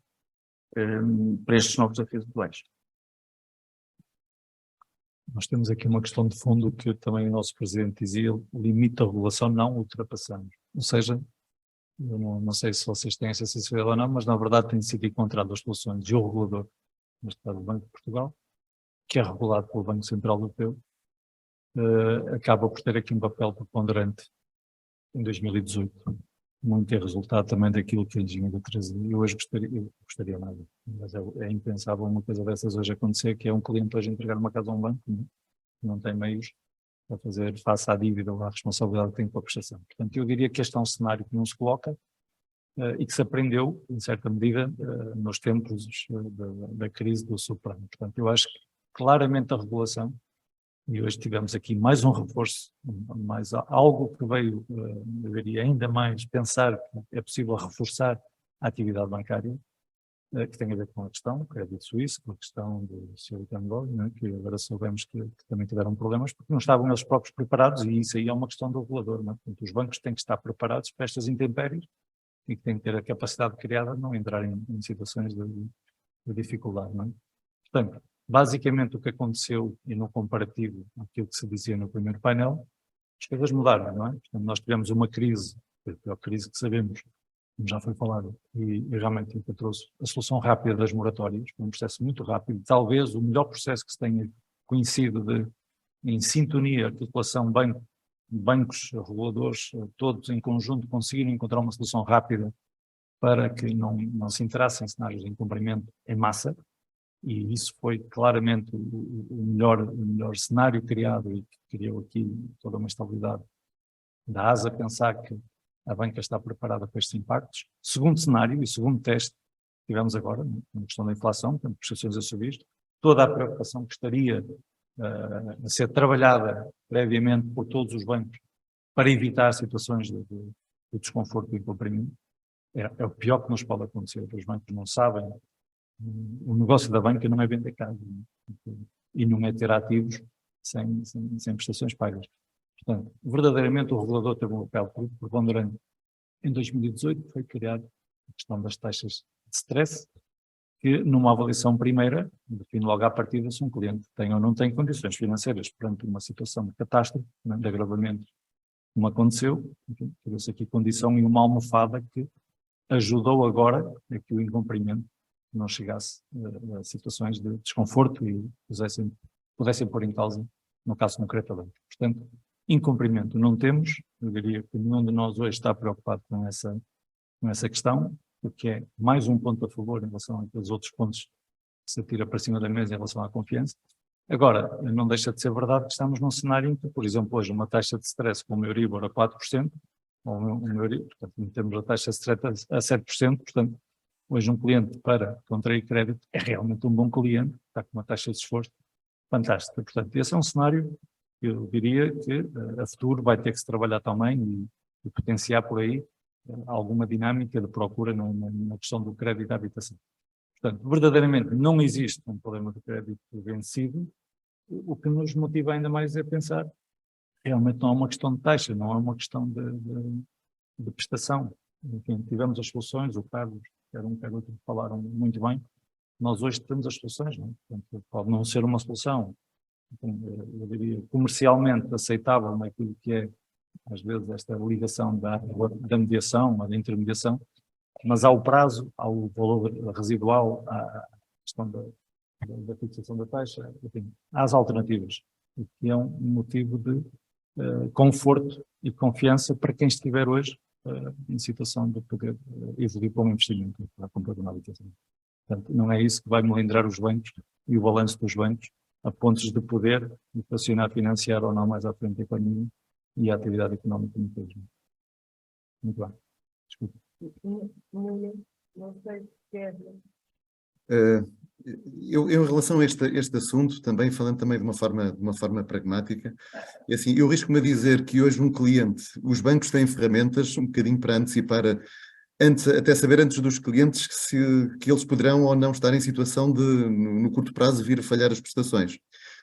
para estes novos desafios atuais. Nós temos aqui uma questão de fundo que também o nosso Presidente dizia: limite a regulação, não ultrapassamos. Ou seja, eu não sei se vocês têm essa sensibilidade ou não, mas na verdade tem sido encontrado as soluções de um regulador, neste caso o Banco de Portugal, que é regulado pelo Banco Central Europeu, acaba por ter aqui um papel preponderante em 2018, muito é resultado também daquilo que a engenharia trazia. Eu hoje gostaria nada, mas é impensável uma coisa dessas hoje acontecer, que é um cliente hoje entregar uma casa a um banco que não tem meios para fazer face à dívida ou à responsabilidade que tem com a prestação. Portanto, eu diria que este é um cenário que não se coloca e que se aprendeu, em certa medida, nos tempos da crise do subprime. Portanto, eu acho que claramente a regulação, e hoje tivemos aqui mais um reforço, mais algo que veio, eu diria, ainda mais pensar que é possível reforçar à atividade bancária, que tem a ver com a questão do crédito suíço, com a questão do Silicon Valley, né, que agora soubemos que também tiveram problemas, porque não estavam eles próprios preparados, e isso aí é uma questão do regulador. Né? Portanto, os bancos têm que estar preparados para estas intempéries e que têm que ter a capacidade criada de não entrarem em situações de dificuldade. Não é? Portanto, basicamente o que aconteceu, e no comparativo aquilo que se dizia no primeiro painel, as coisas mudaram, não é? Portanto, nós tivemos uma crise, a pior crise que sabemos, como já foi falado, e realmente que trouxe a solução rápida das moratórias, um processo muito rápido, talvez o melhor processo que se tenha conhecido em sintonia, articulação, bancos, reguladores, todos em conjunto conseguiram encontrar uma solução rápida para que não se entrassem cenários de incumprimento em massa, e isso foi claramente o melhor cenário criado, e que criou aqui toda uma estabilidade da ASA, pensar que a banca está preparada para estes impactos. Segundo cenário e segundo teste que tivemos agora, na questão da inflação, portanto, prestações a subir, toda a preocupação que estaria a ser trabalhada previamente por todos os bancos para evitar situações de desconforto e incumprimento, é o pior que nos pode acontecer. Os bancos não sabem. O negócio da banca não é vender casa e não é ter ativos sem prestações pagas. Portanto, verdadeiramente o regulador teve um papel preponderante. Em 2018 foi criada a questão das taxas de stress, que numa avaliação primeira, define logo à partida se um cliente tem ou não tem condições financeiras perante uma situação de catástrofe, de agravamento, como aconteceu, teve-se aqui condição e uma almofada que ajudou agora a que o incumprimento não chegasse a situações de desconforto e pudessem pôr em causa, no caso concreto, a banca. Portanto, incumprimento não temos, eu diria que nenhum de nós hoje está preocupado com essa questão, porque é mais um ponto a favor em relação àqueles outros pontos que se atira para cima da mesa em relação à confiança. Agora, não deixa de ser verdade que estamos num cenário em que, por exemplo, hoje uma taxa de stress com o Euribor a 4%, ou portanto, temos a taxa de stress a 7%, portanto, hoje um cliente para contrair crédito é realmente um bom cliente, está com uma taxa de esforço fantástica. Portanto, esse é um cenário que eu diria que a futuro vai ter que se trabalhar também e potenciar por aí alguma dinâmica de procura na questão do crédito à habitação. Portanto, verdadeiramente não existe um problema de crédito vencido, o que nos motiva ainda mais é pensar, realmente não é uma questão de taxa, não é uma questão de prestação. Enfim, tivemos as soluções, o Carlos, quer um, quer outro, falaram muito bem, nós hoje temos as soluções, não é? Portanto, pode não ser uma solução, eu diria, comercialmente aceitável naquilo que é, às vezes, esta ligação da mediação, da intermediação, mas ao prazo, ao valor residual, à questão da fixação da taxa, enfim, às alternativas, o que é um motivo de conforto e confiança para quem estiver hoje em situação de poder evoluir para um investimento, para a compra de uma habitação. Portanto, não é isso que vai melindrar os bancos e o balanço dos bancos a pontos de poder equacionar, financiar ou não mais à frente a economia e a atividade económica no país. Muito bem. Desculpe. Não sei se quer. Eu, em relação a este assunto, também falando também de uma forma pragmática, é assim, eu risco-me a dizer que hoje um cliente, os bancos têm ferramentas um bocadinho para antecipar, até saber antes dos clientes que eles poderão ou não estar em situação de, no curto prazo, vir a falhar as prestações.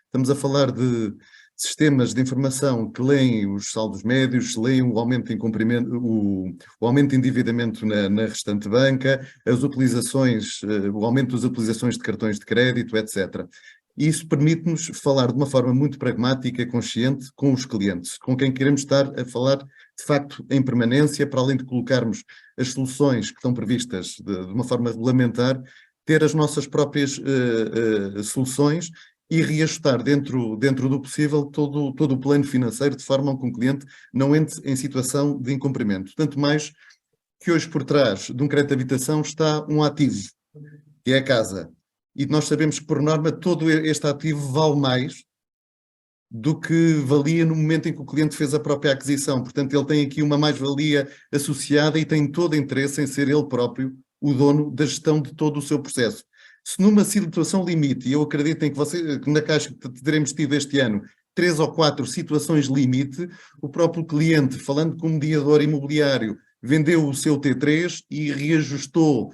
Estamos a falar de sistemas de informação que leem os saldos médios, leem o aumento de incumprimento, o aumento de endividamento na restante banca, as utilizações, o aumento das utilizações de cartões de crédito, etc. E isso permite-nos falar de uma forma muito pragmática e consciente com os clientes, com quem queremos estar a falar, de facto, em permanência, para além de colocarmos as soluções que estão previstas de uma forma regulamentar, ter as nossas próprias soluções e reajustar dentro do possível todo o plano financeiro, de forma a que um cliente não entre em situação de incumprimento. Tanto mais que hoje por trás de um crédito de habitação está um ativo, que é a casa. E nós sabemos que, por norma, todo este ativo vale mais do que valia no momento em que o cliente fez a própria aquisição. Portanto, ele tem aqui uma mais-valia associada e tem todo o interesse em ser ele próprio o dono da gestão de todo o seu processo. Se numa situação limite, e eu acredito em que na Caixa teremos tido este ano 3 ou 4 situações limite, o próprio cliente, falando com o mediador imobiliário, vendeu o seu T3 e reajustou,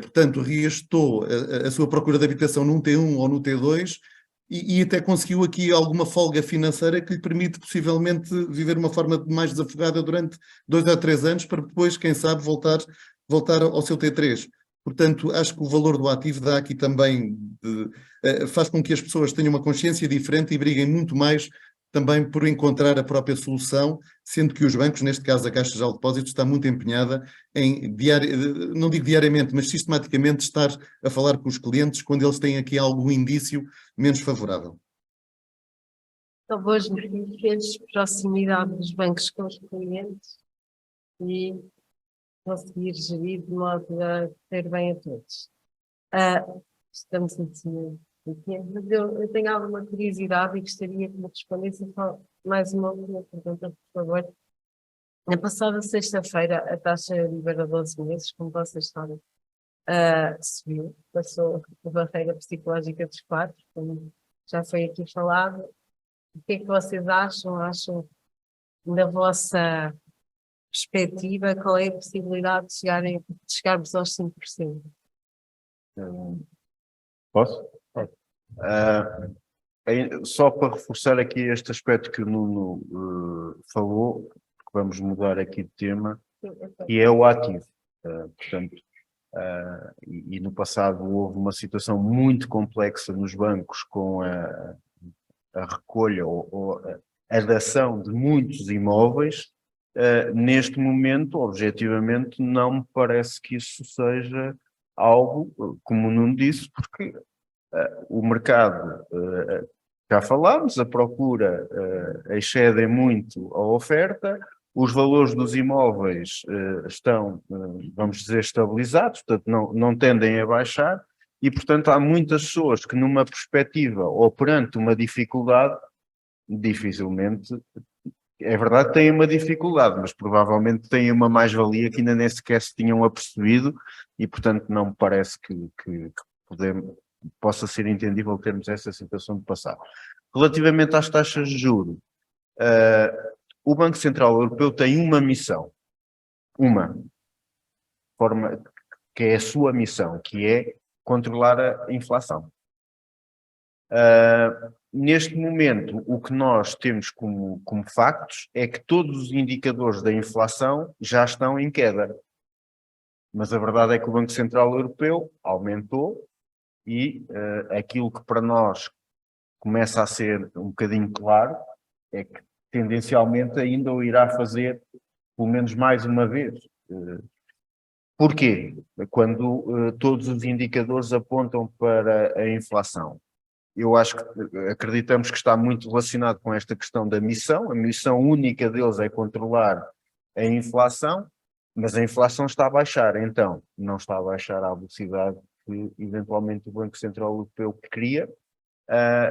portanto, reajustou a sua procura de habitação num T1 ou no T2 e até conseguiu aqui alguma folga financeira que lhe permite possivelmente viver de uma forma mais desafogada durante 2 ou 3 anos para depois, quem sabe, voltar ao seu T3. Portanto, acho que o valor do ativo dá aqui também, faz com que as pessoas tenham uma consciência diferente e briguem muito mais também por encontrar a própria solução, sendo que os bancos, neste caso a Caixa Geral de Depósitos, está muito empenhada em, não digo diariamente, mas sistematicamente estar a falar com os clientes quando eles têm aqui algum indício menos favorável. São boas notícias, proximidade dos bancos com os clientes e conseguir gerir de modo a ter bem a todos. Estamos assim, eu tenho alguma curiosidade e gostaria que me respondesse só mais uma pergunta, por favor. Na passada sexta-feira, a taxa Euribor a 12 meses, como vocês sabem, subiu, passou a barreira psicológica dos 4, como já foi aqui falado. O que é que vocês acham? Acham, na vossa perspectiva, qual é a possibilidade de chegarmos aos 5%? Posso? Só para reforçar aqui este aspecto que o Nuno falou, porque vamos mudar aqui de tema, que é o ativo. Portanto, e no passado houve uma situação muito complexa nos bancos com a recolha ou a dação de muitos imóveis. Neste momento, objetivamente, não me parece que isso seja algo, como o Nuno disse, porque o mercado, já falámos, a procura excede muito a oferta, os valores dos imóveis estão, vamos dizer, estabilizados, portanto não tendem a baixar e, portanto, há muitas pessoas que numa perspectiva ou perante uma dificuldade, dificilmente, é verdade que têm uma dificuldade, mas provavelmente têm uma mais-valia que ainda nem sequer se tinham apercebido e, portanto, não me parece que possa ser entendível termos essa situação de passado. Relativamente às taxas de juros, o Banco Central Europeu tem uma missão, que é a sua missão, que é controlar a inflação. Neste momento, o que nós temos como factos é que todos os indicadores da inflação já estão em queda. Mas a verdade é que o Banco Central Europeu aumentou e aquilo que para nós começa a ser um bocadinho claro é que tendencialmente ainda o irá fazer pelo menos mais uma vez. Porquê? Quando todos os indicadores apontam para a inflação. Eu acho que acreditamos que está muito relacionado com esta questão da missão. A missão única deles é controlar a inflação, mas a inflação está a baixar, então não está a baixar à velocidade que eventualmente o Banco Central Europeu queria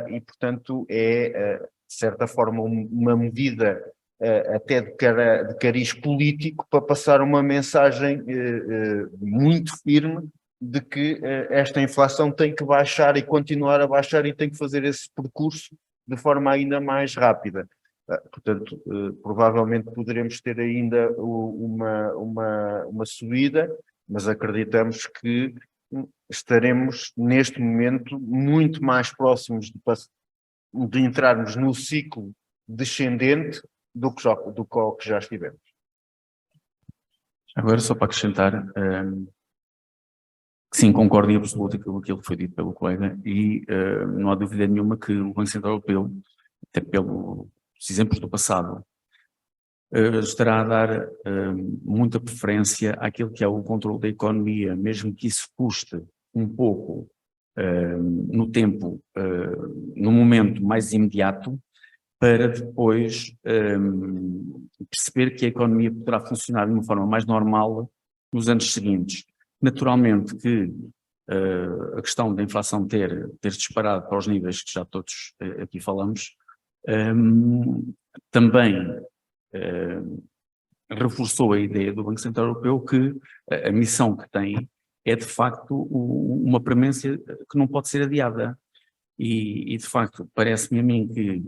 e, portanto, é, de certa forma, uma medida até de cariz político para passar uma mensagem muito firme de que esta inflação tem que baixar e continuar a baixar e tem que fazer esse percurso de forma ainda mais rápida. Portanto, provavelmente poderemos ter ainda uma subida, mas acreditamos que estaremos neste momento muito mais próximos de entrarmos no ciclo descendente do que já estivemos. Agora, só para acrescentar, sim, concordo em absoluto com aquilo que foi dito pelo colega e não há dúvida nenhuma que o Banco Central Europeu, até pelos exemplos do passado, estará a dar muita preferência àquilo que é o controle da economia, mesmo que isso custe um pouco no tempo, no momento mais imediato, para depois perceber que a economia poderá funcionar de uma forma mais normal nos anos seguintes. Naturalmente que a questão da inflação ter disparado para os níveis que já todos aqui falamos, também reforçou a ideia do Banco Central Europeu que a missão que tem é de facto uma premência que não pode ser adiada e de facto parece-me a mim que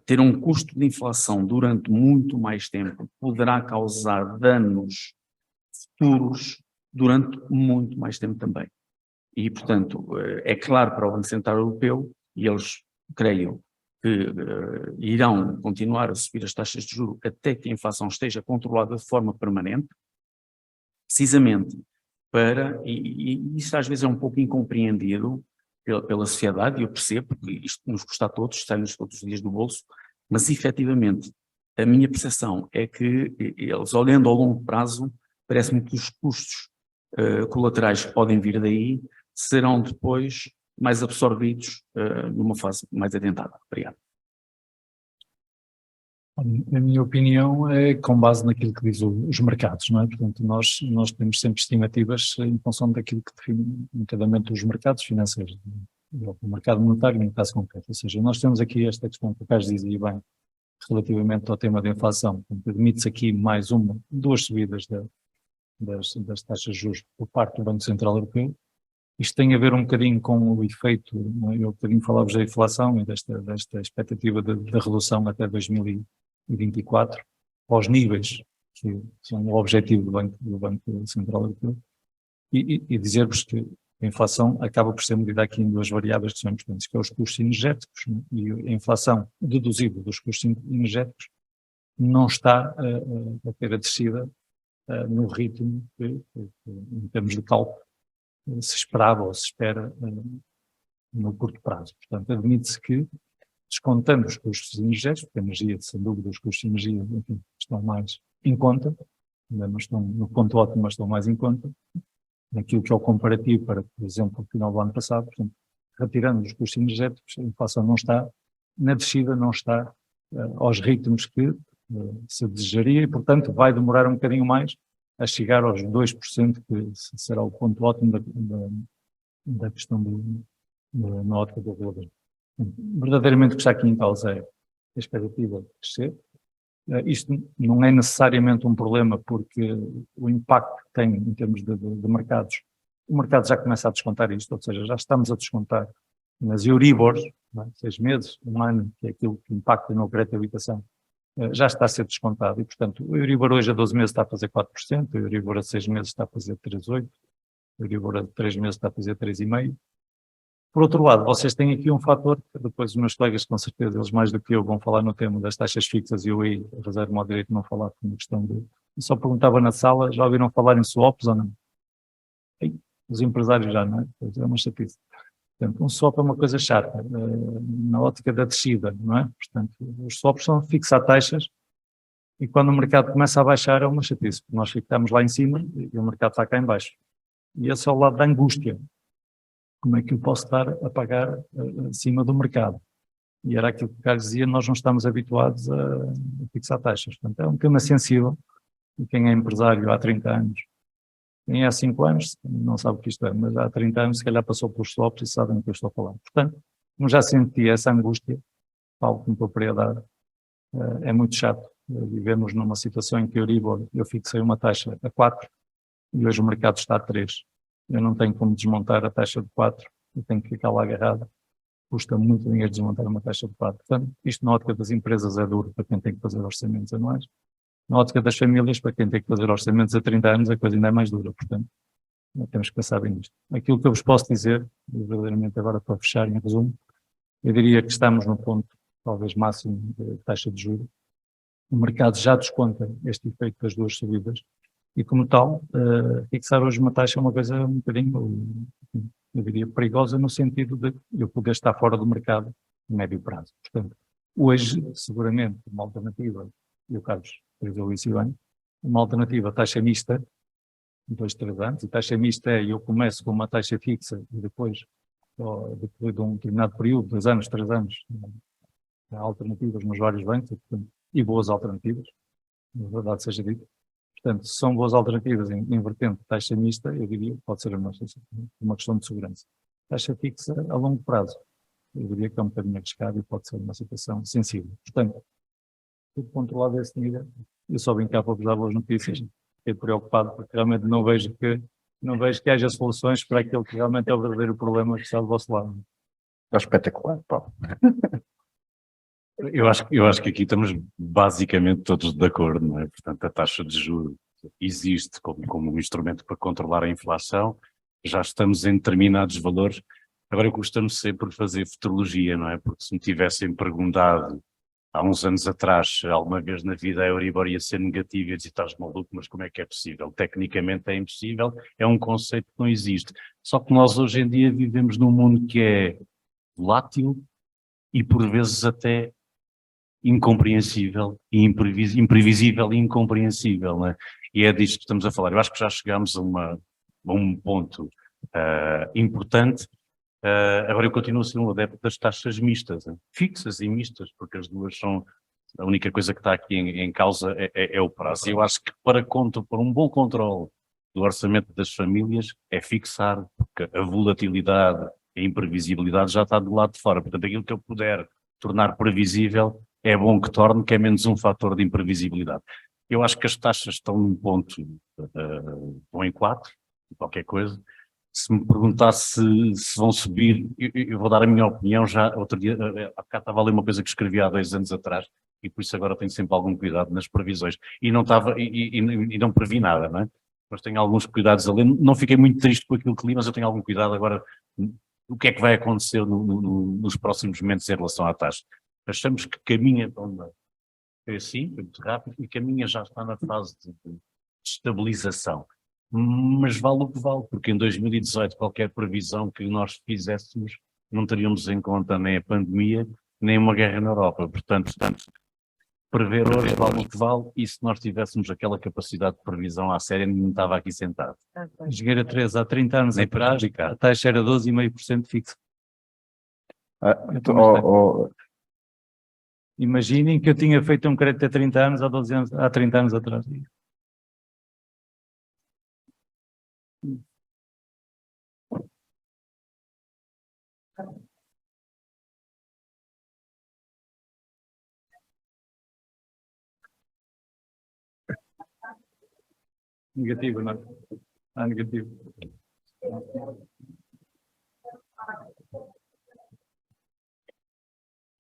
ter um custo de inflação durante muito mais tempo poderá causar danos futuros durante muito mais tempo também. E, portanto, é claro para o Banco Central Europeu, e eles, creio, que irão continuar a subir as taxas de juros até que a inflação esteja controlada de forma permanente, precisamente para, e isso às vezes é um pouco incompreendido pela sociedade, e eu percebo, porque isto nos custa a todos, sai-nos todos os dias do bolso, mas efetivamente a minha percepção é que eles, olhando ao longo prazo, parece-me que os custos colaterais que podem vir daí serão depois mais absorvidos numa fase mais adiantada. Obrigado. A minha opinião é com base naquilo que diz os mercados, não é? Portanto, nós temos sempre estimativas em função daquilo que define notadamente os mercados financeiros, o mercado monetário no caso concreto. Ou seja, nós temos aqui esta questão que o Carlos dizia bem, relativamente ao tema da inflação. Admite-se aqui mais duas subidas das taxas de juros por parte do Banco Central Europeu. Isto tem a ver um bocadinho com o efeito, não é? Eu um bocadinho falava da inflação e desta expectativa da redução até 2024, aos níveis que são o objetivo do Banco Central Europeu, e dizer-vos que a inflação acaba por ser medida aqui em duas variáveis que são importantes, que é os custos energéticos, né? E a inflação deduzível dos custos energéticos não está a ter a descida no ritmo que, em termos de cálculo, se esperava ou se espera no curto prazo. Portanto, admite-se que, descontando os custos energéticos, porque a energia, sem dúvida, os custos de energia, enfim, estão mais em conta, ainda não estão no ponto ótimo, mas estão mais em conta, naquilo que é o comparativo para, por exemplo, o final do ano passado. Portanto, retirando os custos energéticos, a inflação não está na descida, não está aos ritmos que se desejaria e, portanto, vai demorar um bocadinho mais a chegar aos 2%, que será o ponto ótimo da questão na ótica do regulador. Verdadeiramente o que está aqui em causa é a expectativa de crescer. Isto não é necessariamente um problema, porque o impacto que tem em termos de mercados, o mercado já começa a descontar isto, ou seja, já estamos a descontar nas Euribors, não é? 6 meses, um ano, que é aquilo que impacta no crédito de habitação, já está a ser descontado e, portanto, o Euribor hoje a 12 meses está a fazer 4%, o Euribor a 6 meses está a fazer 3,8%, o Euribor a 3 meses está a fazer 3,5%. Por outro lado, vocês têm aqui um fator, que depois os meus colegas, com certeza, eles mais do que eu, vão falar no tema das taxas fixas, e eu aí reservo-me ao direito de não falar por uma questão de... Eu só perguntava na sala, já ouviram falar em swaps ou não? Os empresários já, não é? Pois é uma chatice. Portanto, um swap é uma coisa chata, na ótica da descida, não é? Portanto, os swaps são fixar taxas e quando o mercado começa a baixar é uma chatice, porque nós ficamos lá em cima e o mercado está cá em baixo. E esse é o lado da angústia. Como é que eu posso estar a pagar acima do mercado? E era aquilo que o Carlos dizia, nós não estamos habituados a fixar taxas. Portanto, é um tema sensível, e quem é empresário há 30 anos, quem é há 5 anos, não sabe o que isto é, mas há 30 anos se calhar passou pelos swaps e sabem do que eu estou a falar. Portanto, como já senti essa angústia, falo com propriedade, é muito chato. Vivemos numa situação em que eu fixei uma taxa a 4 e hoje o mercado está a 3. Eu não tenho como desmontar a taxa de 4, eu tenho que ficar lá agarrado. Custa muito dinheiro desmontar uma taxa de 4. Portanto, isto na ótica das empresas é duro para quem tem que fazer orçamentos anuais. Na ótica das famílias, para quem tem que fazer orçamentos a 30 anos, a coisa ainda é mais dura. Portanto, temos que pensar bem nisto. Aquilo que eu vos posso dizer, verdadeiramente agora para fechar em resumo, eu diria que estamos no ponto talvez máximo de taxa de juros. O mercado já desconta este efeito das duas subidas e, como tal, fixar hoje uma taxa é uma coisa um bocadinho, eu diria, perigosa no sentido de eu poder estar fora do mercado a médio prazo. Portanto, hoje, seguramente, uma alternativa, e o Carlos frisou isso bem, uma alternativa taxa mista, 2, 3 anos, e taxa mista é eu começo com uma taxa fixa e depois de um determinado período, 2 anos, 3 anos, há alternativas nos vários bancos, e boas alternativas, na verdade seja dito. Portanto, se são boas alternativas em vertente taxa mista, eu diria que pode ser uma questão de segurança. Taxa fixa a longo prazo, eu diria que é um bocadinho arriscado e pode ser uma situação sensível. Portanto, tudo controlado a esse nível. Eu só vim cá para vos dar boas notícias. Fiquei preocupado porque realmente não vejo que haja soluções para aquele que realmente é o verdadeiro problema que está do vosso lado. É espetacular, Paulo. Eu acho que aqui estamos basicamente todos de acordo, não é? Portanto, a taxa de juros existe como um instrumento para controlar a inflação, já estamos em determinados valores. Agora eu costumo sempre fazer futurologia, não é? Porque se me tivessem perguntado há uns anos atrás, alguma vez na vida a Euribor ia ser negativa, eu dizia, estás maluco, mas como é que é possível? Tecnicamente é impossível, é um conceito que não existe. Só que nós hoje em dia vivemos num mundo que é volátil e por vezes até incompreensível e imprevisível e incompreensível, não é? E é disto que estamos a falar. Eu acho que já chegámos a um ponto importante. Agora eu continuo a ser um adepto das taxas mistas, fixas e mistas, porque as duas são, a única coisa que está aqui em causa é o prazo. E eu acho que para um bom controle do orçamento das famílias é fixar, porque a volatilidade, a imprevisibilidade já está do lado de fora. Portanto, aquilo que eu puder tornar previsível é bom que torne, que é menos um fator de imprevisibilidade. Eu acho que as taxas estão num ponto, estão em 4, qualquer coisa. Se me perguntasse se vão subir, eu vou dar a minha opinião já. Outro dia, há bocado estava a ler uma coisa que escrevi há 2 anos atrás e por isso agora tenho sempre algum cuidado nas previsões. E não estava, e não previ nada, não é? Mas tenho alguns cuidados a ler. Não fiquei muito triste com aquilo que li, mas eu tenho algum cuidado agora. O que é que vai acontecer nos próximos momentos em relação à taxa? Achamos que caminha, é assim, é muito rápido, e caminha já está na fase de estabilização. Mas vale o que vale, porque em 2018 qualquer previsão que nós fizéssemos não teríamos em conta nem a pandemia, nem uma guerra na Europa. Portanto, prever hoje vale o que vale, e se nós tivéssemos aquela capacidade de previsão à séria, ninguém estava aqui sentado. Engenheira Teresa, há 30 anos atrás, a taxa era 12,5% fixa. Imaginem que eu tinha feito um crédito há 30 anos, há 30 anos atrás. Negativo, não é? Negativo.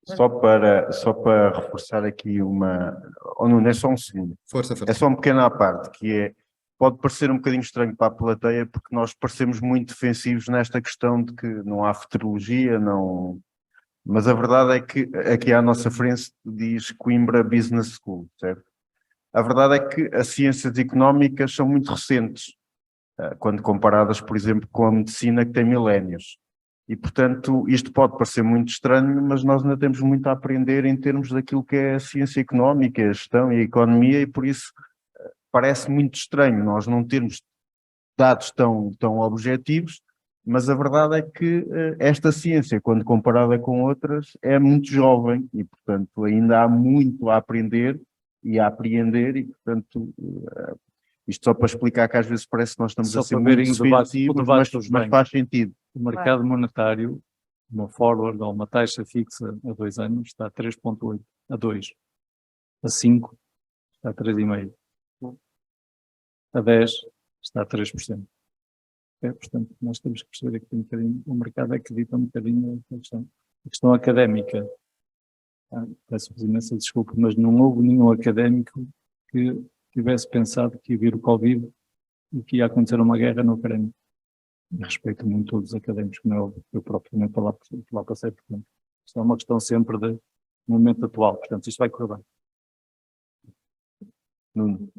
Só para reforçar aqui não é só um segundo. Força. É só uma pequena à parte, que pode parecer um bocadinho estranho para a plateia, porque nós parecemos muito defensivos nesta questão de que não há futurologia, não... Mas a verdade é que aqui à nossa frente diz Coimbra Business School, certo? A verdade é que as ciências económicas são muito recentes, quando comparadas, por exemplo, com a medicina, que tem milénios. E, portanto, isto pode parecer muito estranho, mas nós ainda temos muito a aprender em termos daquilo que é a ciência económica, a gestão e a economia, e por isso parece muito estranho nós não termos dados tão objetivos, mas a verdade é que esta ciência, quando comparada com outras, é muito jovem e, portanto, ainda há muito a aprender e a apreender e, portanto, isto só para explicar que às vezes parece que nós estamos a ser muito defensivos, mas faz sentido. O mercado monetário, uma forward ou uma taxa fixa a 2 anos está a 3,8, a 2, a 5 está a 3,5, a 10 está a 3%. Portanto, nós temos que perceber aqui um bocadinho, o mercado acredita um bocadinho na questão. A questão académica, peço-vos imensa desculpa, mas não houve nenhum académico que tivesse pensado que ia vir o Covid e que ia acontecer uma guerra na Ucrânia. E respeito muito todos os académicos, como é óbvio, eu próprio também para lá passei, portanto, isto é uma questão sempre do momento atual, portanto, isto vai correr bem. Nuno.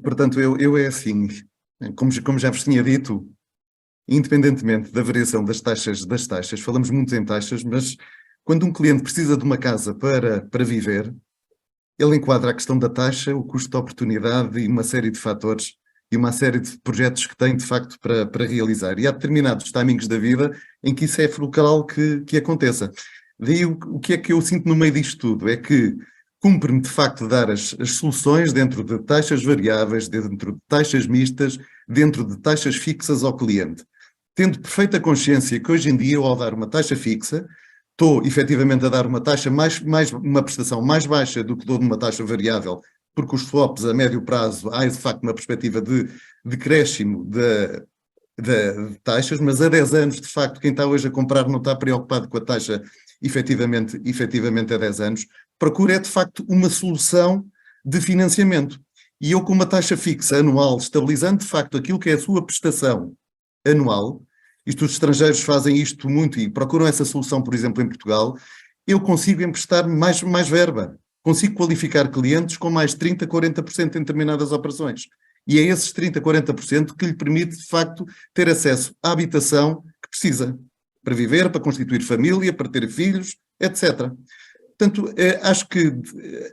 Portanto, eu é assim, como já vos tinha dito, independentemente da variação das taxas, falamos muito em taxas, mas quando um cliente precisa de uma casa para viver, ele enquadra a questão da taxa, o custo de oportunidade e uma série de fatores e uma série de projetos que tem de facto para realizar. E há determinados timings da vida em que isso é fulcral que aconteça. Daí o que é que eu sinto no meio disto tudo? É que cumpre-me de facto dar as soluções dentro de taxas variáveis, dentro de taxas mistas, dentro de taxas fixas ao cliente. Tendo perfeita consciência que hoje em dia, ao dar uma taxa fixa, estou efetivamente a dar uma taxa uma prestação mais baixa do que dou numa taxa variável, porque os swaps a médio prazo há de facto uma perspectiva de decréscimo de taxas, mas a 10 anos, de facto, quem está hoje a comprar não está preocupado com a taxa efetivamente a 10 anos, procura é de facto uma solução de financiamento. E eu com uma taxa fixa anual, estabilizando de facto aquilo que é a sua prestação anual, isto os estrangeiros fazem isto muito e procuram essa solução, por exemplo, em Portugal, eu consigo emprestar mais verba, consigo qualificar clientes com mais 30%, 40% em determinadas operações. E é esses 30%, 40% que lhe permite, de facto, ter acesso à habitação que precisa, para viver, para constituir família, para ter filhos, etc. Portanto, acho que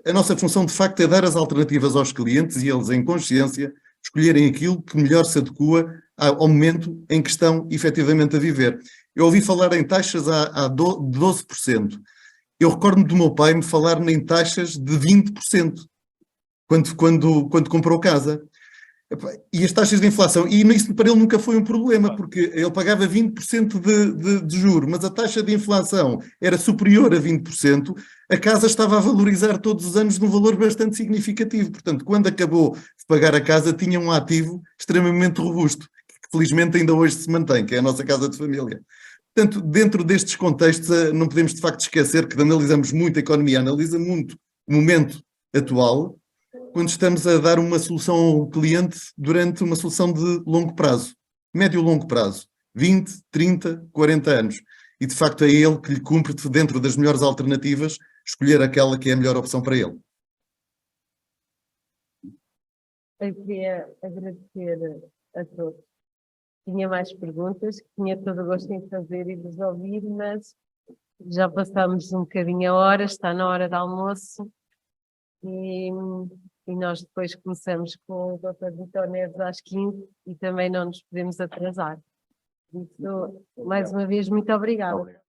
a nossa função, de facto, é dar as alternativas aos clientes e eles, em consciência, escolherem aquilo que melhor se adequa ao momento em que estão efetivamente a viver. Eu ouvi falar em taxas a 12%. Eu recordo-me do meu pai me falar em taxas de 20% quando comprou casa. E as taxas de inflação, e isso para ele nunca foi um problema, porque ele pagava 20% de juro, mas a taxa de inflação era superior a 20%, a casa estava a valorizar todos os anos num valor bastante significativo. Portanto, quando acabou de pagar a casa, tinha um ativo extremamente robusto, que felizmente ainda hoje se mantém, que é a nossa casa de família. Portanto, dentro destes contextos, não podemos de facto esquecer que analisamos muito a economia, analisa muito o momento atual, quando estamos a dar uma solução ao cliente durante uma solução de longo prazo, médio e longo prazo, 20, 30, 40 anos. E de facto é ele que lhe cumpre, dentro das melhores alternativas, escolher aquela que é a melhor opção para ele. Eu queria agradecer a todos. Tinha mais perguntas, que tinha todo o gosto em fazer e vos ouvir, mas já passámos um bocadinho a hora, está na hora de almoço. E nós depois começamos com o Dr. Vítor Neves às 15 e também não nos podemos atrasar. Por isso, mais uma vez, muito obrigada.